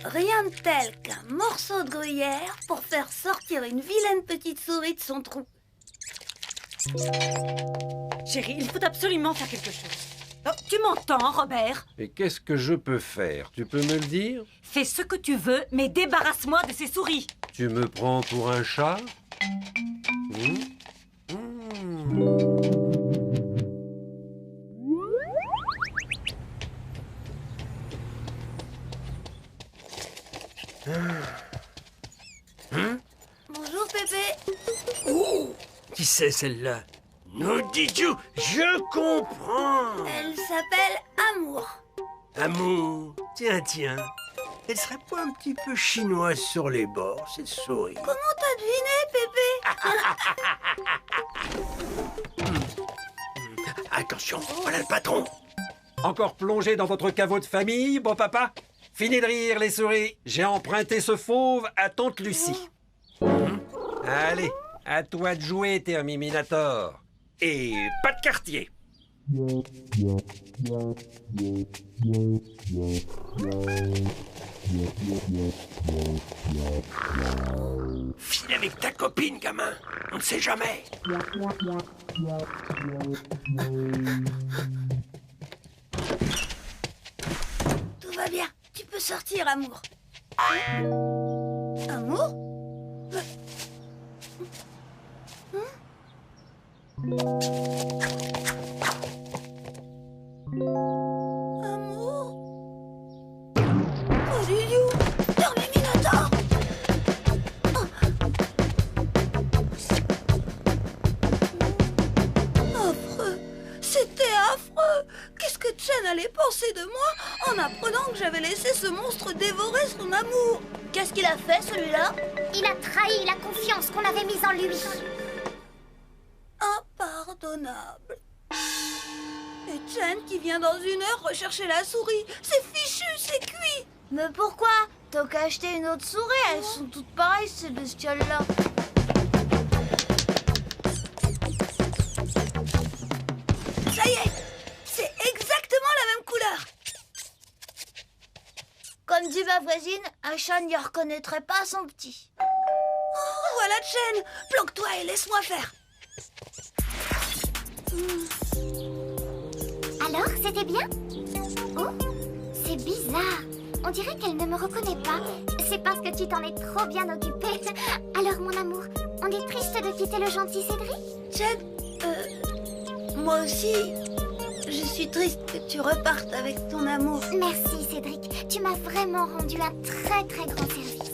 Rien de tel qu'un morceau de gruyère pour faire sortir une vilaine petite souris de son trou. Chérie, il faut absolument faire quelque chose. Oh, tu m'entends, Robert? Et qu'est-ce que je peux faire? Tu peux me le dire? Fais ce que tu veux, mais débarrasse-moi de ces souris. Tu me prends pour un chat? Bonjour, Pépé. Oh, qui c'est celle-là? No Didou, je comprends. Elle s'appelle Amour. Amour, tiens. Elle serait pas un petit peu chinoise sur les bords, cette souris? Comment t'as deviné, Pépé? Attention, voilà le patron. Encore plongé dans votre caveau de famille, beau papa? Fini de rire, les souris. J'ai emprunté ce fauve à tante Lucie. Allez, à toi de jouer, Terminator. Et pas de quartier. File avec ta copine, gamin. On ne sait jamais. Tout va bien. Tu peux sortir, Amour. Amour? Amour? Oh, Lulu! Terminator! Affreux! C'était affreux! Qu'est-ce que Chen allait penser de moi en apprenant que j'avais laissé ce monstre dévorer son amour? Qu'est-ce qu'il a fait, celui-là? Il a trahi la confiance qu'on avait mise en lui. Impardonnable. Et Chen qui vient dans une heure rechercher la souris. C'est fichu, c'est cuit. Mais pourquoi? T'as qu'à acheter une autre souris, elles sont toutes pareilles, ces bestioles-là. Ça y est, c'est exactement la même couleur. Comme dit ma voisine, un chat n'y reconnaîtrait pas son petit. Oh, voilà Chen. Planque-toi et laisse-moi faire. Alors, c'était bien? Oh, c'est bizarre. On dirait qu'elle ne me reconnaît pas. C'est parce que tu t'en es trop bien occupée. Alors, mon amour, on est triste de quitter le gentil Cédric? Chen, moi aussi, je suis triste que tu repartes avec ton amour. Merci, Cédric. Tu m'as vraiment rendu un très très grand service.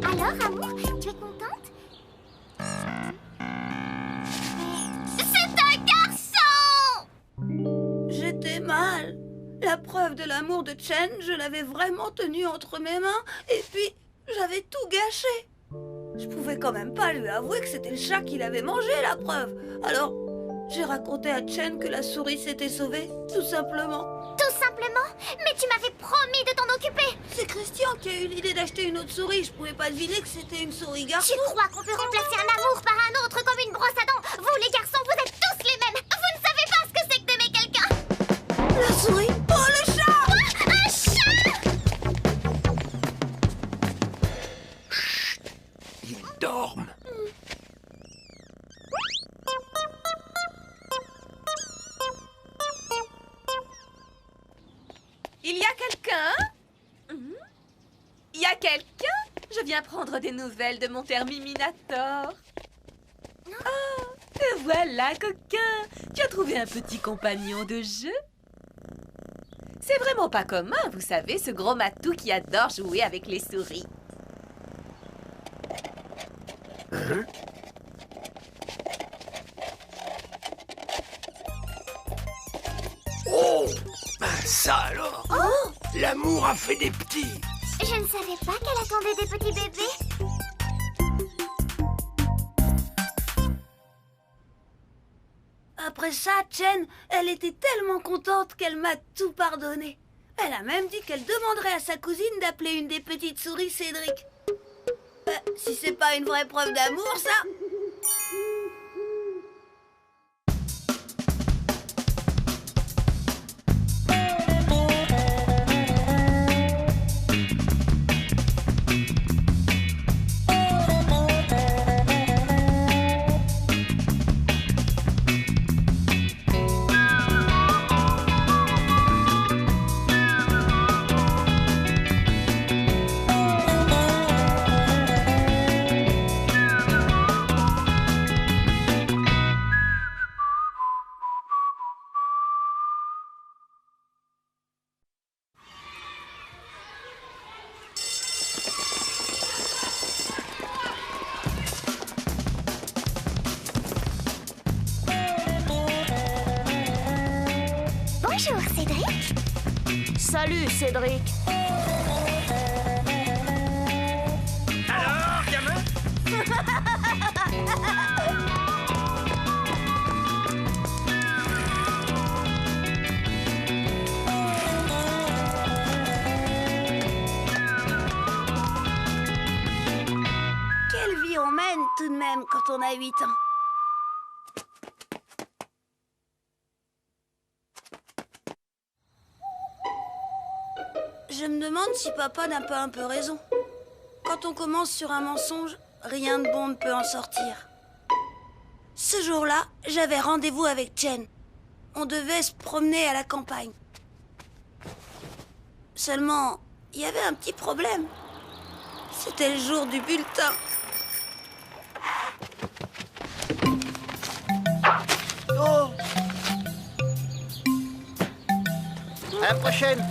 Alors, amour, tu es contente? C'est un garçon! J'étais mal. La preuve de l'amour de Chen, je l'avais vraiment tenu entre mes mains et puis j'avais tout gâché. Je pouvais quand même pas lui avouer que c'était le chat qui l'avait mangé, la preuve. Alors, j'ai raconté à Chen que la souris s'était sauvée, tout simplement. Tout simplement? Mais tu m'avais promis de t'en occuper! C'est Christian qui a eu l'idée d'acheter une autre souris. Je pouvais pas deviner que c'était une souris garçon. Tu crois qu'on peut remplacer un amour par un autre comme une brosse à dents? Vous, les garçons, vous êtes tous les mêmes! Vous ne savez pas ce que c'est que d'aimer quelqu'un! Ils dorment. Il y a quelqu'un? Il y a quelqu'un? Je viens prendre des nouvelles de mon Terminator. Oh, te voilà, coquin. Tu as trouvé un petit compagnon de jeu? C'est vraiment pas commun, vous savez, ce gros matou qui adore jouer avec les souris. Oh, ça alors. Oh, L'amour a fait des petits. je ne savais pas qu'elle attendait des petits bébés. Après ça, Chen, elle était tellement contente qu'elle m'a tout pardonné. Elle a même dit qu'elle demanderait à sa cousine d'appeler une des petites souris Cédric. Si c'est pas une vraie preuve d'amour, ça... Bonjour, Cédric. Salut, Cédric. Alors, gamin? Quelle vie on mène tout de même quand on a 8 ans. Je me demande si papa n'a pas un peu raison. Quand on commence sur un mensonge, rien de bon ne peut en sortir. Ce jour-là, j'avais rendez-vous avec Chen. On devait se promener à la campagne. Seulement, il y avait un petit problème. C'était le jour du bulletin. Oh! À la prochaine!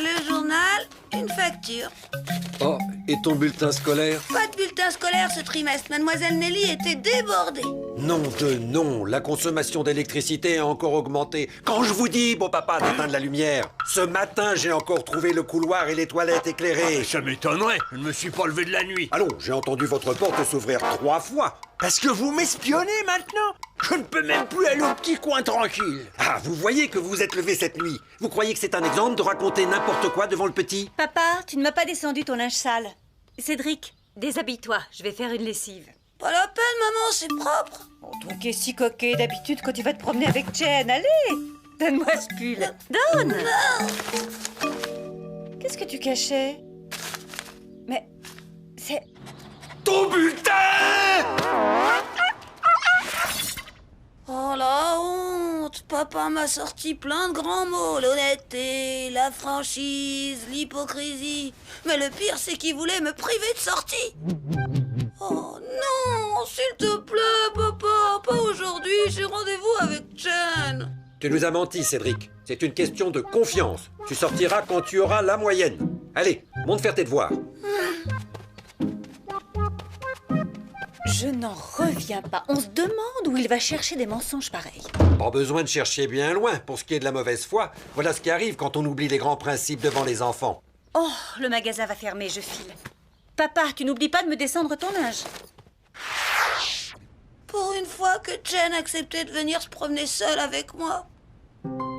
Le journal, une facture. Oh, et ton bulletin scolaire? Pas de bulletin scolaire ce trimestre. Mademoiselle Nelly était débordée. Non de non, la consommation d'électricité a encore augmenté. Quand je vous dis, beau papa, d'éteindre la lumière, ce matin, j'ai encore trouvé le couloir et les toilettes éclairées. Ça m'étonnerait, je ne me suis pas levé de la nuit. Allons, j'ai entendu votre porte s'ouvrir 3 fois. Parce que vous m'espionnez maintenant? Je ne peux même plus aller au petit coin tranquille. Ah, vous voyez que vous vous êtes levé cette nuit. Vous croyez que c'est un exemple de raconter n'importe quoi devant le petit? Papa, tu ne m'as pas descendu ton linge sale. Cédric, déshabille-toi, je vais faire une lessive. Pas la peine, maman, c'est propre. Oh, toi qui es si coquet d'habitude quand tu vas te promener avec Chen, allez! Donne-moi ce pull. Donne! Qu'est-ce que tu cachais? Mais c'est... Ton bulletin! Oh la honte! Papa m'a sorti plein de grands mots. L'honnêteté, la franchise, l'hypocrisie. Mais le pire, c'est qu'il voulait me priver de sortie. Oh non! S'il te plaît, papa! Pas aujourd'hui, j'ai rendez-vous avec Chen. Tu nous as menti, Cédric. C'est une question de confiance. Tu sortiras quand tu auras la moyenne. Allez, monte faire tes devoirs. Je n'en reviens pas. On se demande où il va chercher des mensonges pareils. Pas besoin de chercher bien loin. Pour ce qui est de la mauvaise foi, voilà ce qui arrive quand on oublie les grands principes devant les enfants. Oh, le magasin va fermer, je file. Papa, tu n'oublies pas de me descendre ton linge. Pour une fois que Chen acceptait de venir se promener seule avec moi.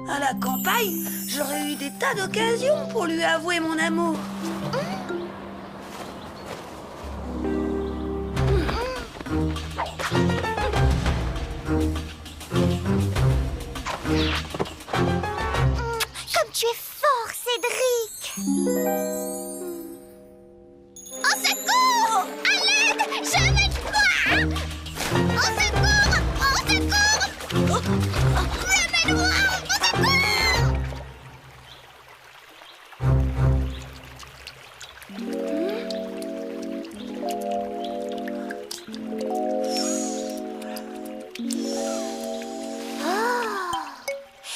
À la campagne, j'aurais eu des tas d'occasions pour lui avouer mon amour. Tu es fort, Cédric. Au secours! À l'aide! Je vais te voir! Au secours! Au secours! Ramène-moi! Au secours!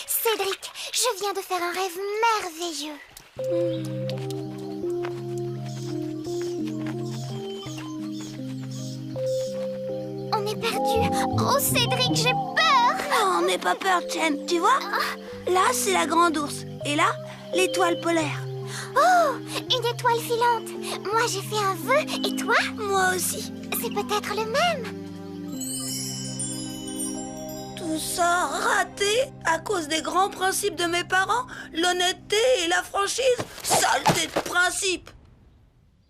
Cédric, je viens de faire un rêve merveilleux. On est perdu. Oh, Cédric, j'ai peur. Oh, n'aie pas peur, Chen. Tu vois? Là, c'est la grande ours. Et là, l'étoile polaire. Oh, une étoile filante. Moi, j'ai fait un vœu. Et toi? Moi aussi. C'est peut-être le même. Tout ça raté à cause des grands principes de mes parents, l'honnêteté et la franchise. Saleté de principe.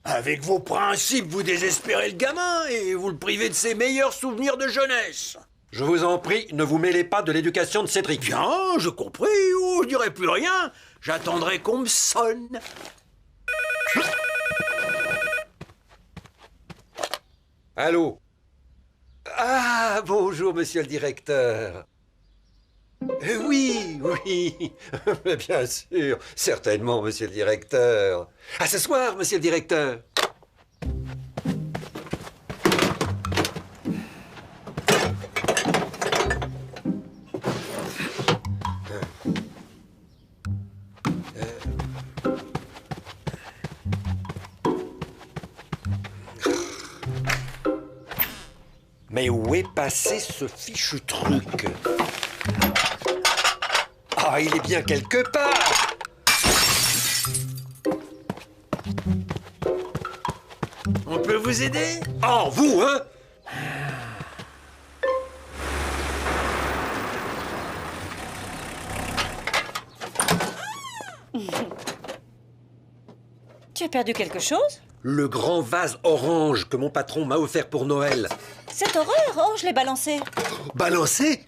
Avec vos principes, vous désespérez le gamin et vous le privez de ses meilleurs souvenirs de jeunesse. Je vous en prie, ne vous mêlez pas de l'éducation de Cédric. Bien, je compris. Oh, je dirai plus rien. J'attendrai qu'on me sonne. Allô? Ah, bonjour, monsieur le directeur. Oui, oui, mais bien sûr, certainement, monsieur le directeur. À ce soir, monsieur le directeur. Mais où est passé ce fichu truc? Ah, il est bien quelque part. On peut vous aider? Oh, vous, hein? Tu as perdu quelque chose? Le grand vase orange que mon patron m'a offert pour Noël. Cette horreur! Oh, je l'ai balancé. Balancé?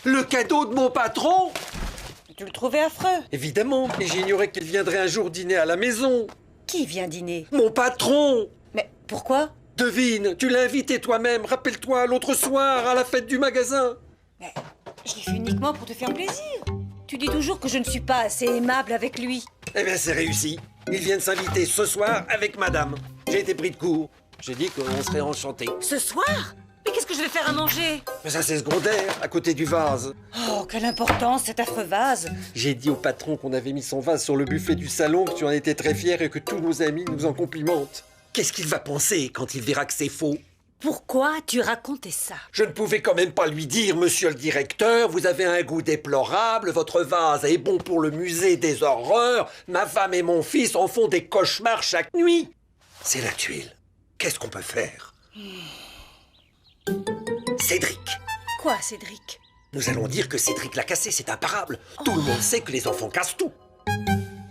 Le cadeau de mon patron? Tu le trouvais affreux. Évidemment, et j'ignorais qu'il viendrait un jour dîner à la maison. Qui vient dîner? Mon patron! Mais pourquoi? Devine, tu l'as invité toi-même, rappelle-toi, l'autre soir, à la fête du magasin. Mais je l'ai fait uniquement pour te faire plaisir. Tu dis toujours que je ne suis pas assez aimable avec lui. Eh bien, c'est réussi. Il vient de s'inviter ce soir avec madame. J'ai été pris de court. J'ai dit qu'on serait enchantés. Ce soir? Mais qu'est-ce que je vais faire à manger? Mais ça, c'est secondaire, à côté du vase. Oh, quelle importance, cet affreux vase! J'ai dit au patron qu'on avait mis son vase sur le buffet du salon, que tu en étais très fier et que tous nos amis nous en complimentent. Qu'est-ce qu'il va penser quand il verra que c'est faux? Pourquoi tu racontais ça? Je ne pouvais quand même pas lui dire, monsieur le directeur, vous avez un goût déplorable, votre vase est bon pour le musée des horreurs, ma femme et mon fils en font des cauchemars chaque nuit. C'est la tuile. Qu'est-ce qu'on peut faire? Cédric. Quoi, Cédric? Nous allons dire que Cédric l'a cassé, c'est imparable. Tout le monde sait que les enfants cassent tout.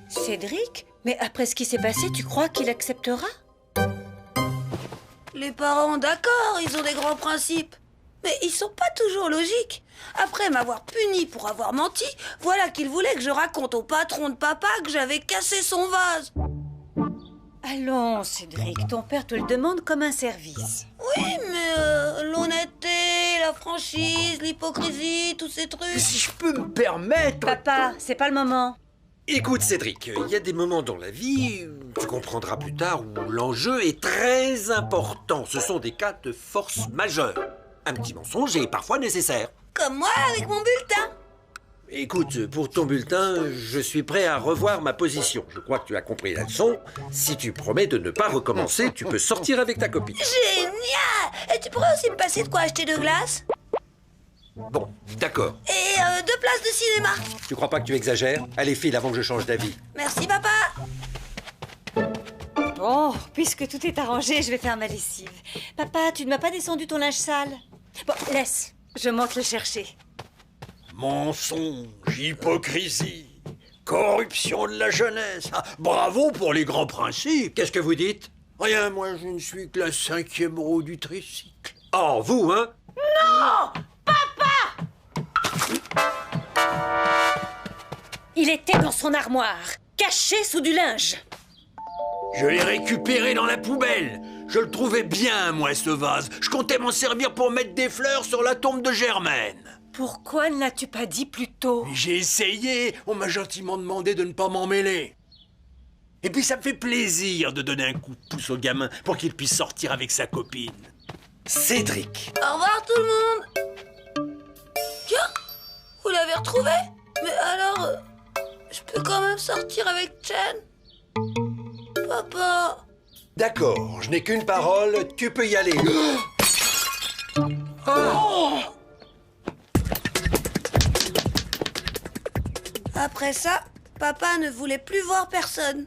Cédric? Mais après ce qui s'est passé, tu crois qu'il acceptera? Les parents, d'accord, ils ont des grands principes. Mais ils sont pas toujours logiques. Après m'avoir puni pour avoir menti, voilà qu'ils voulaient que je raconte au patron de papa que j'avais cassé son vase. Allons, Cédric, ton père te le demande comme un service. Oui, mais l'honnêteté, la franchise, l'hypocrisie, tous ces trucs... Si je peux me permettre... Papa, c'est pas le moment. Écoute, Cédric, il y a des moments dans la vie, tu comprendras plus tard, où l'enjeu est très important. Ce sont des cas de force majeure. Un petit mensonge est parfois nécessaire. Comme moi avec mon bulletin. Écoute, pour ton bulletin, je suis prêt à revoir ma position. Je crois que tu as compris la leçon. Si tu promets de ne pas recommencer, tu peux sortir avec ta copine. Génial! Et tu pourrais aussi me passer de quoi acheter de glace? Bon, d'accord. Et 2 places de cinéma. Tu crois pas que tu exagères? Allez, file avant que je change d'avis. Merci, papa. Bon, puisque tout est arrangé, je vais faire ma lessive. Papa, tu ne m'as pas descendu ton linge sale? Bon, laisse, je monte le chercher. Mensonge, hypocrisie, corruption de la jeunesse. Ah, bravo pour les grands principes. Qu'est-ce que vous dites? Rien, moi je ne suis que la 5e roue du tricycle. Oh, vous, hein? Non! Papa! Il était dans son armoire, caché sous du linge. Je l'ai récupéré dans la poubelle. Je le trouvais bien, moi, ce vase. Je comptais m'en servir pour mettre des fleurs sur la tombe de Germaine. Pourquoi ne l'as-tu pas dit plus tôt? J'ai essayé. On m'a gentiment demandé de ne pas m'en mêler. Et puis ça me fait plaisir de donner un coup de pouce au gamin pour qu'il puisse sortir avec sa copine. Cédric. Au revoir tout le monde. Tiens, vous l'avez retrouvé? Mais alors, je peux quand même sortir avec Chen? Papa. D'accord, je n'ai qu'une parole, tu peux y aller. Après ça, papa ne voulait plus voir personne.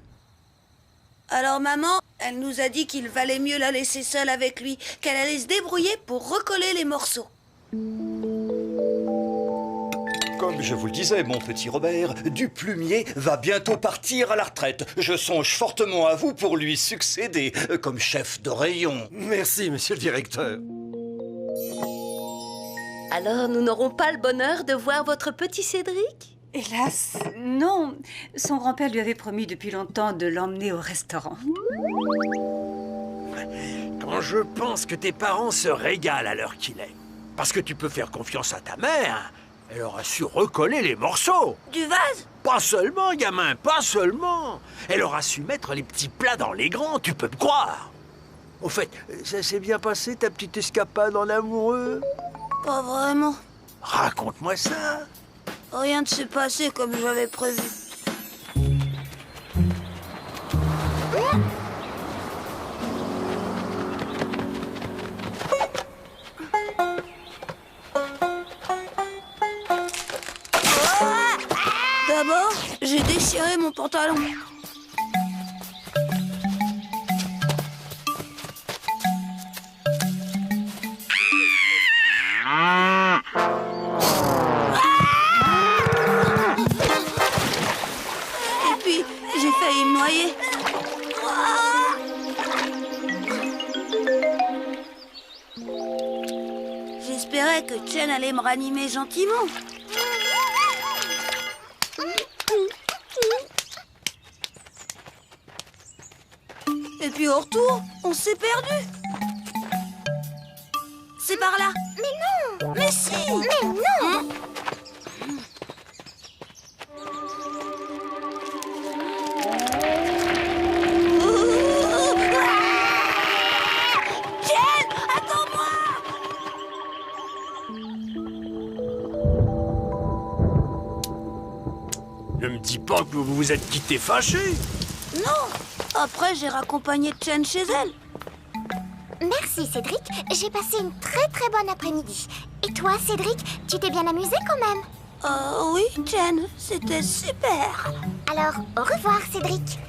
Alors maman, elle nous a dit qu'il valait mieux la laisser seule avec lui, qu'elle allait se débrouiller pour recoller les morceaux. Comme je vous le disais, mon petit Robert, Duplumier va bientôt partir à la retraite. Je songe fortement à vous pour lui succéder comme chef de rayon. Merci, monsieur le directeur. Alors, nous n'aurons pas le bonheur de voir votre petit Cédric? Hélas, non. Son grand-père lui avait promis depuis longtemps de l'emmener au restaurant. Quand je pense que tes parents se régalent à l'heure qu'il est, parce que tu peux faire confiance à ta mère, elle aura su recoller les morceaux. Du vase? Pas seulement, gamin, pas seulement. Elle aura su mettre les petits plats dans les grands, tu peux me croire. Au fait, ça s'est bien passé ta petite escapade en amoureux? Pas vraiment. Raconte-moi ça. Rien ne s'est passé comme j'avais prévu. D'abord, j'ai déchiré mon pantalon. Et puis, j'ai failli me noyer. J'espérais que Chen allait me ranimer gentiment. Et puis au retour, on s'est perdu. C'est par là. Mais non! Mais si! Mais non! Chen, attends-moi! Ne me dis pas que vous vous êtes quittés fâchés. Non! Après, j'ai raccompagné Chen chez elle. Merci Cédric, j'ai passé une très bonne après-midi. Et toi Cédric, tu t'es bien amusé quand même? Oui, Chen, c'était super. Alors, au revoir Cédric.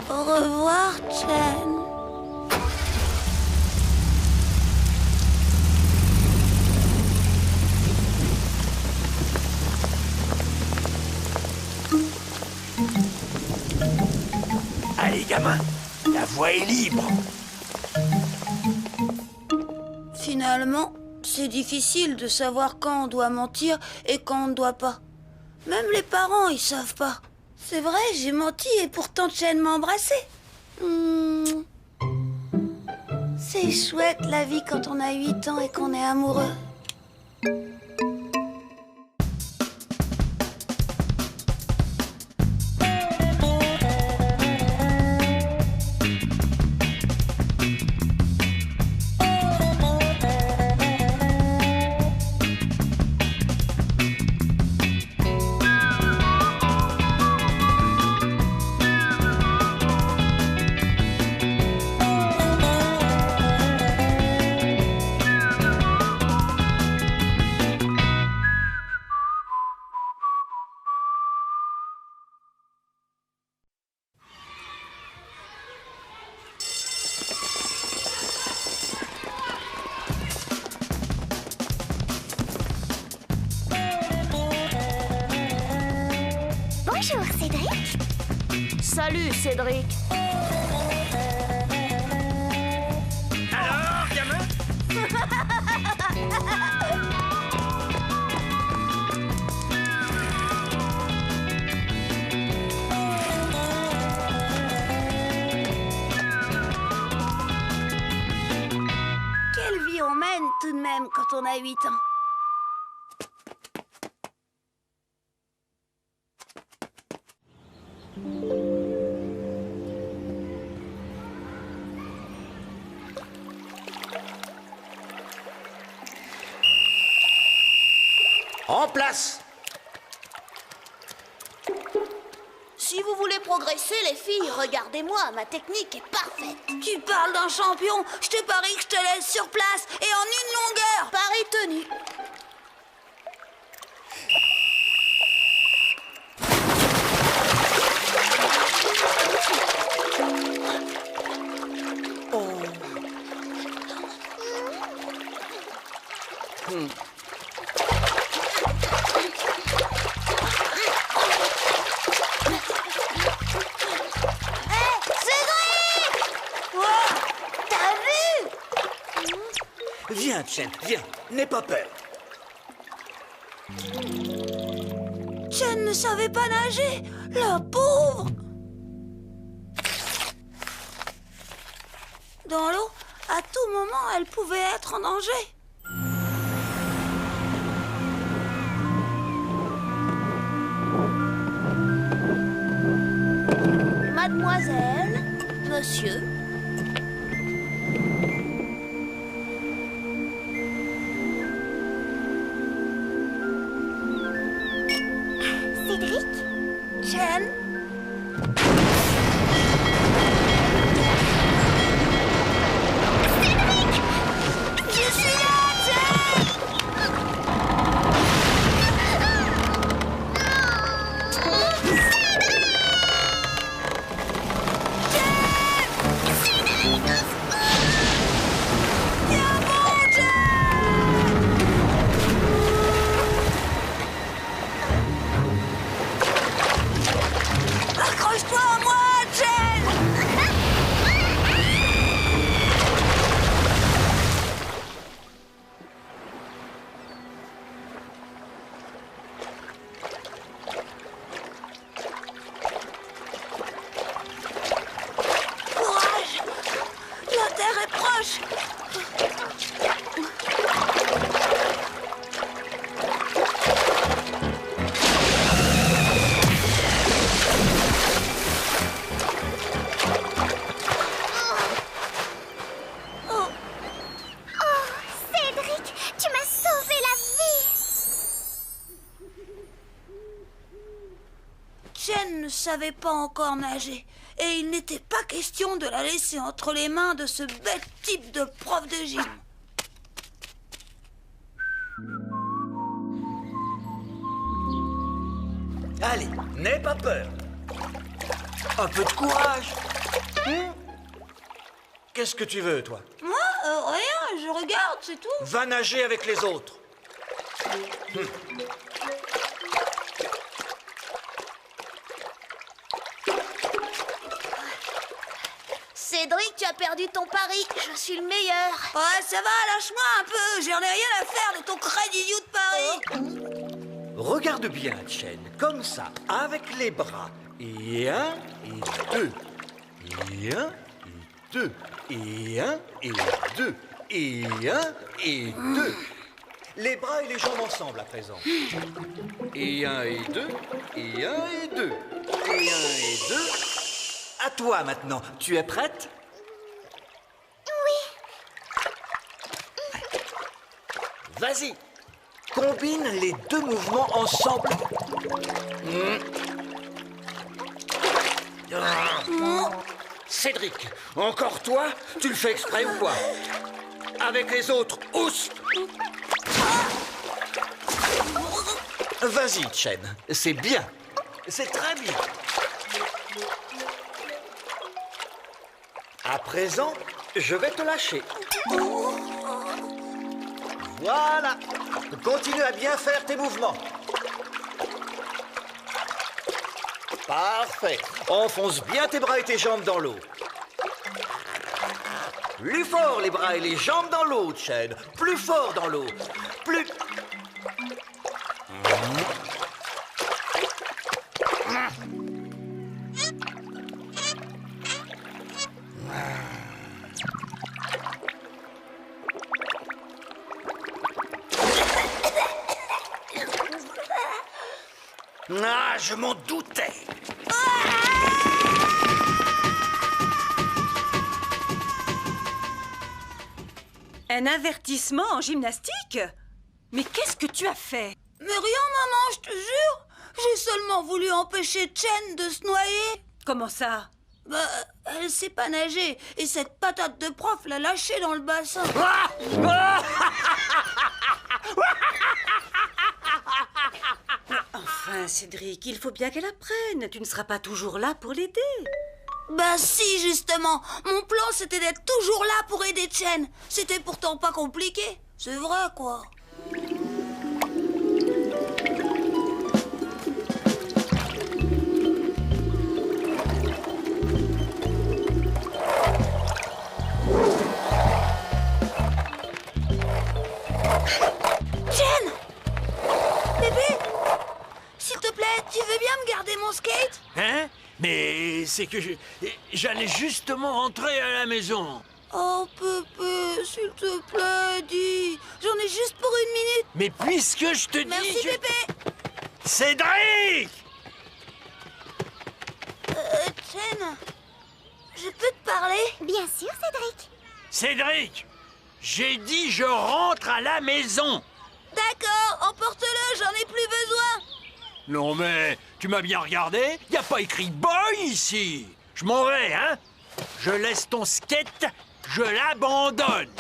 Au revoir, Chen. Allez, gamin, la voie est libre. Finalement, c'est difficile de savoir quand on doit mentir et quand on ne doit pas. Même les parents, ils savent pas. C'est vrai, j'ai menti et pourtant Chen m'a embrassé. C'est chouette la vie quand on a 8 ans et qu'on est amoureux. Bonjour Cédric. Salut, Cédric. Alors, gamin? tout de même quand on a 8 ans. En place! Si vous voulez progresser, les filles, regardez-moi, ma technique est parfaite. Tu parles d'un champion, je te parie que je te laisse sur place et en une longueur. Pari tenu. Viens, Chen, viens. N'aie pas peur. Chen ne savait pas nager, la pauvre. Dans l'eau, à tout moment, elle pouvait être en danger. Mademoiselle, monsieur. Cédric? Chen? Je suis là, Chen! Accroche-toi à moi, Chen! Courage! La terre est proche! Oh, Cédric, tu m'as sauvé la vie! Chen ne savait pas encore nager et il n'était pas question de la laisser entre les mains de ce bête type de prof de gym. Allez, n'aie pas peur. Un peu de courage. Qu'est-ce que tu veux, toi? Moi, rien, je regarde, c'est tout. Va nager avec les autres. Cédric, tu as perdu ton pari. Je suis le meilleur. Ouais, ça va, lâche-moi un peu. J'en ai rien à faire de ton crédit idiot de pari. Regarde bien, Chen, comme ça, avec les bras. Et un, et deux. Et un, et deux. Et un, et deux. Et un, et deux. Les bras et les jambes ensemble à présent. Et un, et deux. Et un, et deux. Et un, et deux. À toi maintenant. Tu es prête? Oui. Vas-y. Combine les deux mouvements ensemble. Cédric, encore toi? Tu le fais exprès ou quoi? Avec les autres, oust! Vas-y, Chen, c'est bien. C'est très bien. À présent, je vais te lâcher. Voilà. Continue à bien faire tes mouvements. Parfait. Enfonce bien tes bras et tes jambes dans l'eau. Plus fort les bras et les jambes dans l'eau, Chen. Plus fort dans l'eau. Plus... Ah, je m'en doutais. Un avertissement en gymnastique? Mais qu'est-ce que tu as fait? Mais rien, maman, je te jure. J'ai seulement voulu empêcher Chen de se noyer. Comment ça? Bah, elle sait pas nager et cette patate de prof l'a lâchée dans le bassin. Enfin, Cédric, il faut bien qu'elle apprenne. Tu ne seras pas toujours là pour l'aider. Bah si, justement. Mon plan, c'était d'être toujours là pour aider Chen. C'était pourtant pas compliqué. C'est vrai, quoi. Chen! Bébé! S'il te plaît, tu veux bien me garder mon skate? Hein? Mais c'est que j'allais justement rentrer à la maison. Oh, Pépé, s'il te plaît, dis. J'en ai juste pour 1 minute. Mais puisque je te dis... Merci, Pépé. Cédric! Chen, je peux te parler? Bien sûr, Cédric. Cédric! J'ai dit je rentre à la maison. D'accord, emporte-le, j'en ai plus besoin. Non mais, tu m'as bien regardé? Y a pas écrit boy ici. Je m'en vais, hein? Je laisse ton skate, je l'abandonne.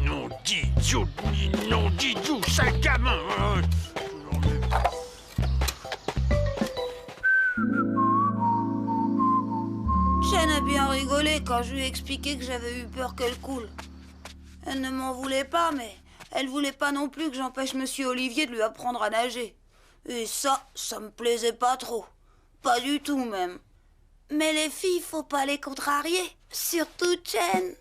Non d'idiot, sac à main. Chen a bien rigolé quand je lui ai expliqué que j'avais eu peur qu'elle coule. Elle ne m'en voulait pas, mais elle voulait pas non plus que j'empêche Monsieur Olivier de lui apprendre à nager. Et ça me plaisait pas trop. Pas du tout, même. Mais les filles, faut pas les contrarier. Surtout Chen.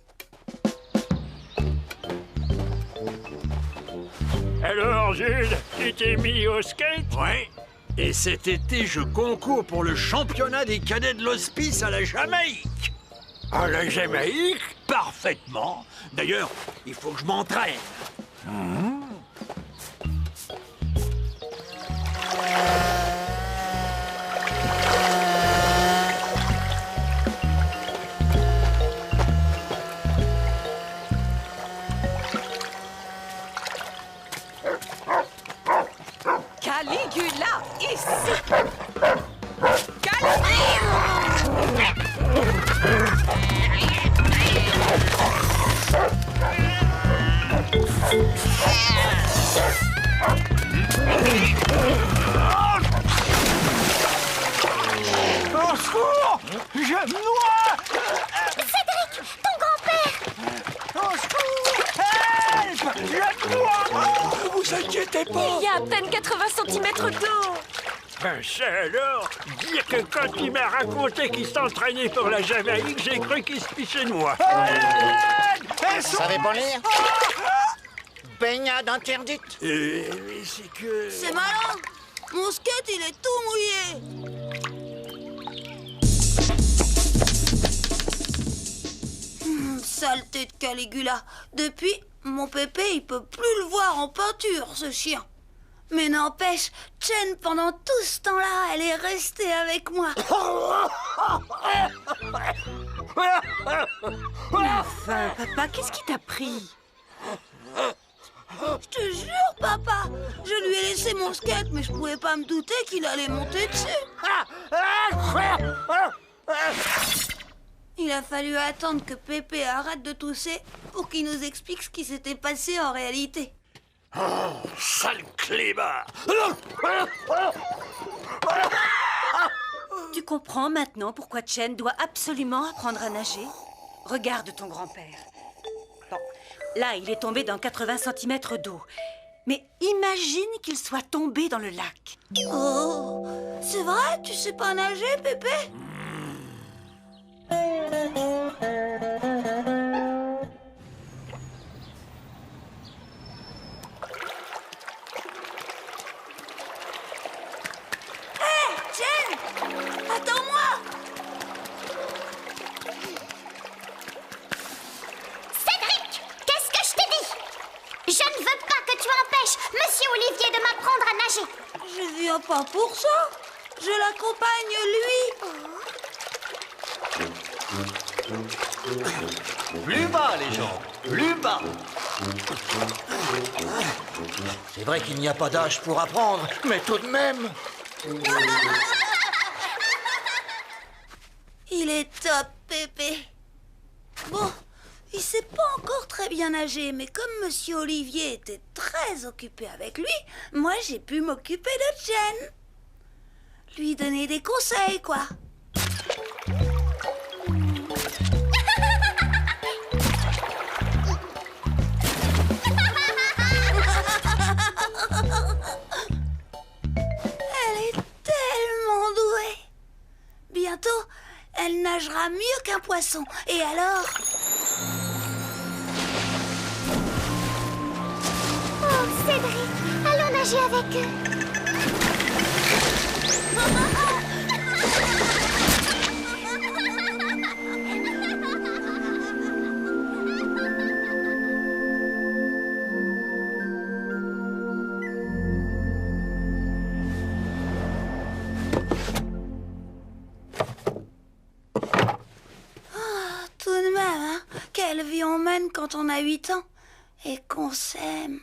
Alors, Jules, tu t'es mis au skate? Ouais. Et cet été, je concours pour le championnat des cadets de l'hospice à la Jamaïque. À la Jamaïque? Parfaitement. D'ailleurs, il faut que je m'entraîne. Caligula, ici! Au secours! Je me noie! Cédric, ton grand-père! Au secours! Help! Je me noie! Ne vous inquiétez pas! Il y a à peine 80 cm d'eau. Ben ça alors, dire que quand il m'a raconté qu'il s'entraînait pour la Jamaïque, j'ai cru qu'il se pichait de moi. Vous savez pas lire? Baignade interdite. C'est que... C'est malin. Mon skate, il est tout mouillé. Saleté de Caligula. Depuis, mon pépé, il peut plus le voir en peinture, ce chien. Mais n'empêche, Chen, pendant tout ce temps-là, elle est restée avec moi. Enfin, papa, qu'est-ce qui t'a pris? Je te jure, papa, je lui ai laissé mon skate, mais je pouvais pas me douter qu'il allait monter dessus. Il a fallu attendre que Pépé arrête de tousser pour qu'il nous explique ce qui s'était passé en réalité. Oh, sale clébard! Tu comprends maintenant pourquoi Chen doit absolument apprendre à nager? Regarde ton grand-père. Bon, là, il est tombé dans 80 cm d'eau. Mais imagine qu'il soit tombé dans le lac. Oh, c'est vrai? Tu sais pas nager, Pépé? Attends-moi! Cédric, qu'est-ce que Je ne veux pas que tu empêches Monsieur Olivier de m'apprendre à nager. Je viens pas pour ça. Je l'accompagne, lui. Plus bas, les gens, plus bas. C'est vrai qu'il n'y a pas d'âge pour apprendre, mais tout de même. Il est top, Pépé. Bon, il sait pas encore très bien nager, mais comme Monsieur Olivier était très occupé avec lui, moi j'ai pu m'occuper de Jen. Lui donner des conseils, quoi. Elle est tellement douée. Bientôt, elle nagera mieux qu'un poisson. Et alors... Oh, Cédric, allons nager avec eux. Tout de même, hein, quelle vie on mène quand on a 8 ans et qu'on s'aime.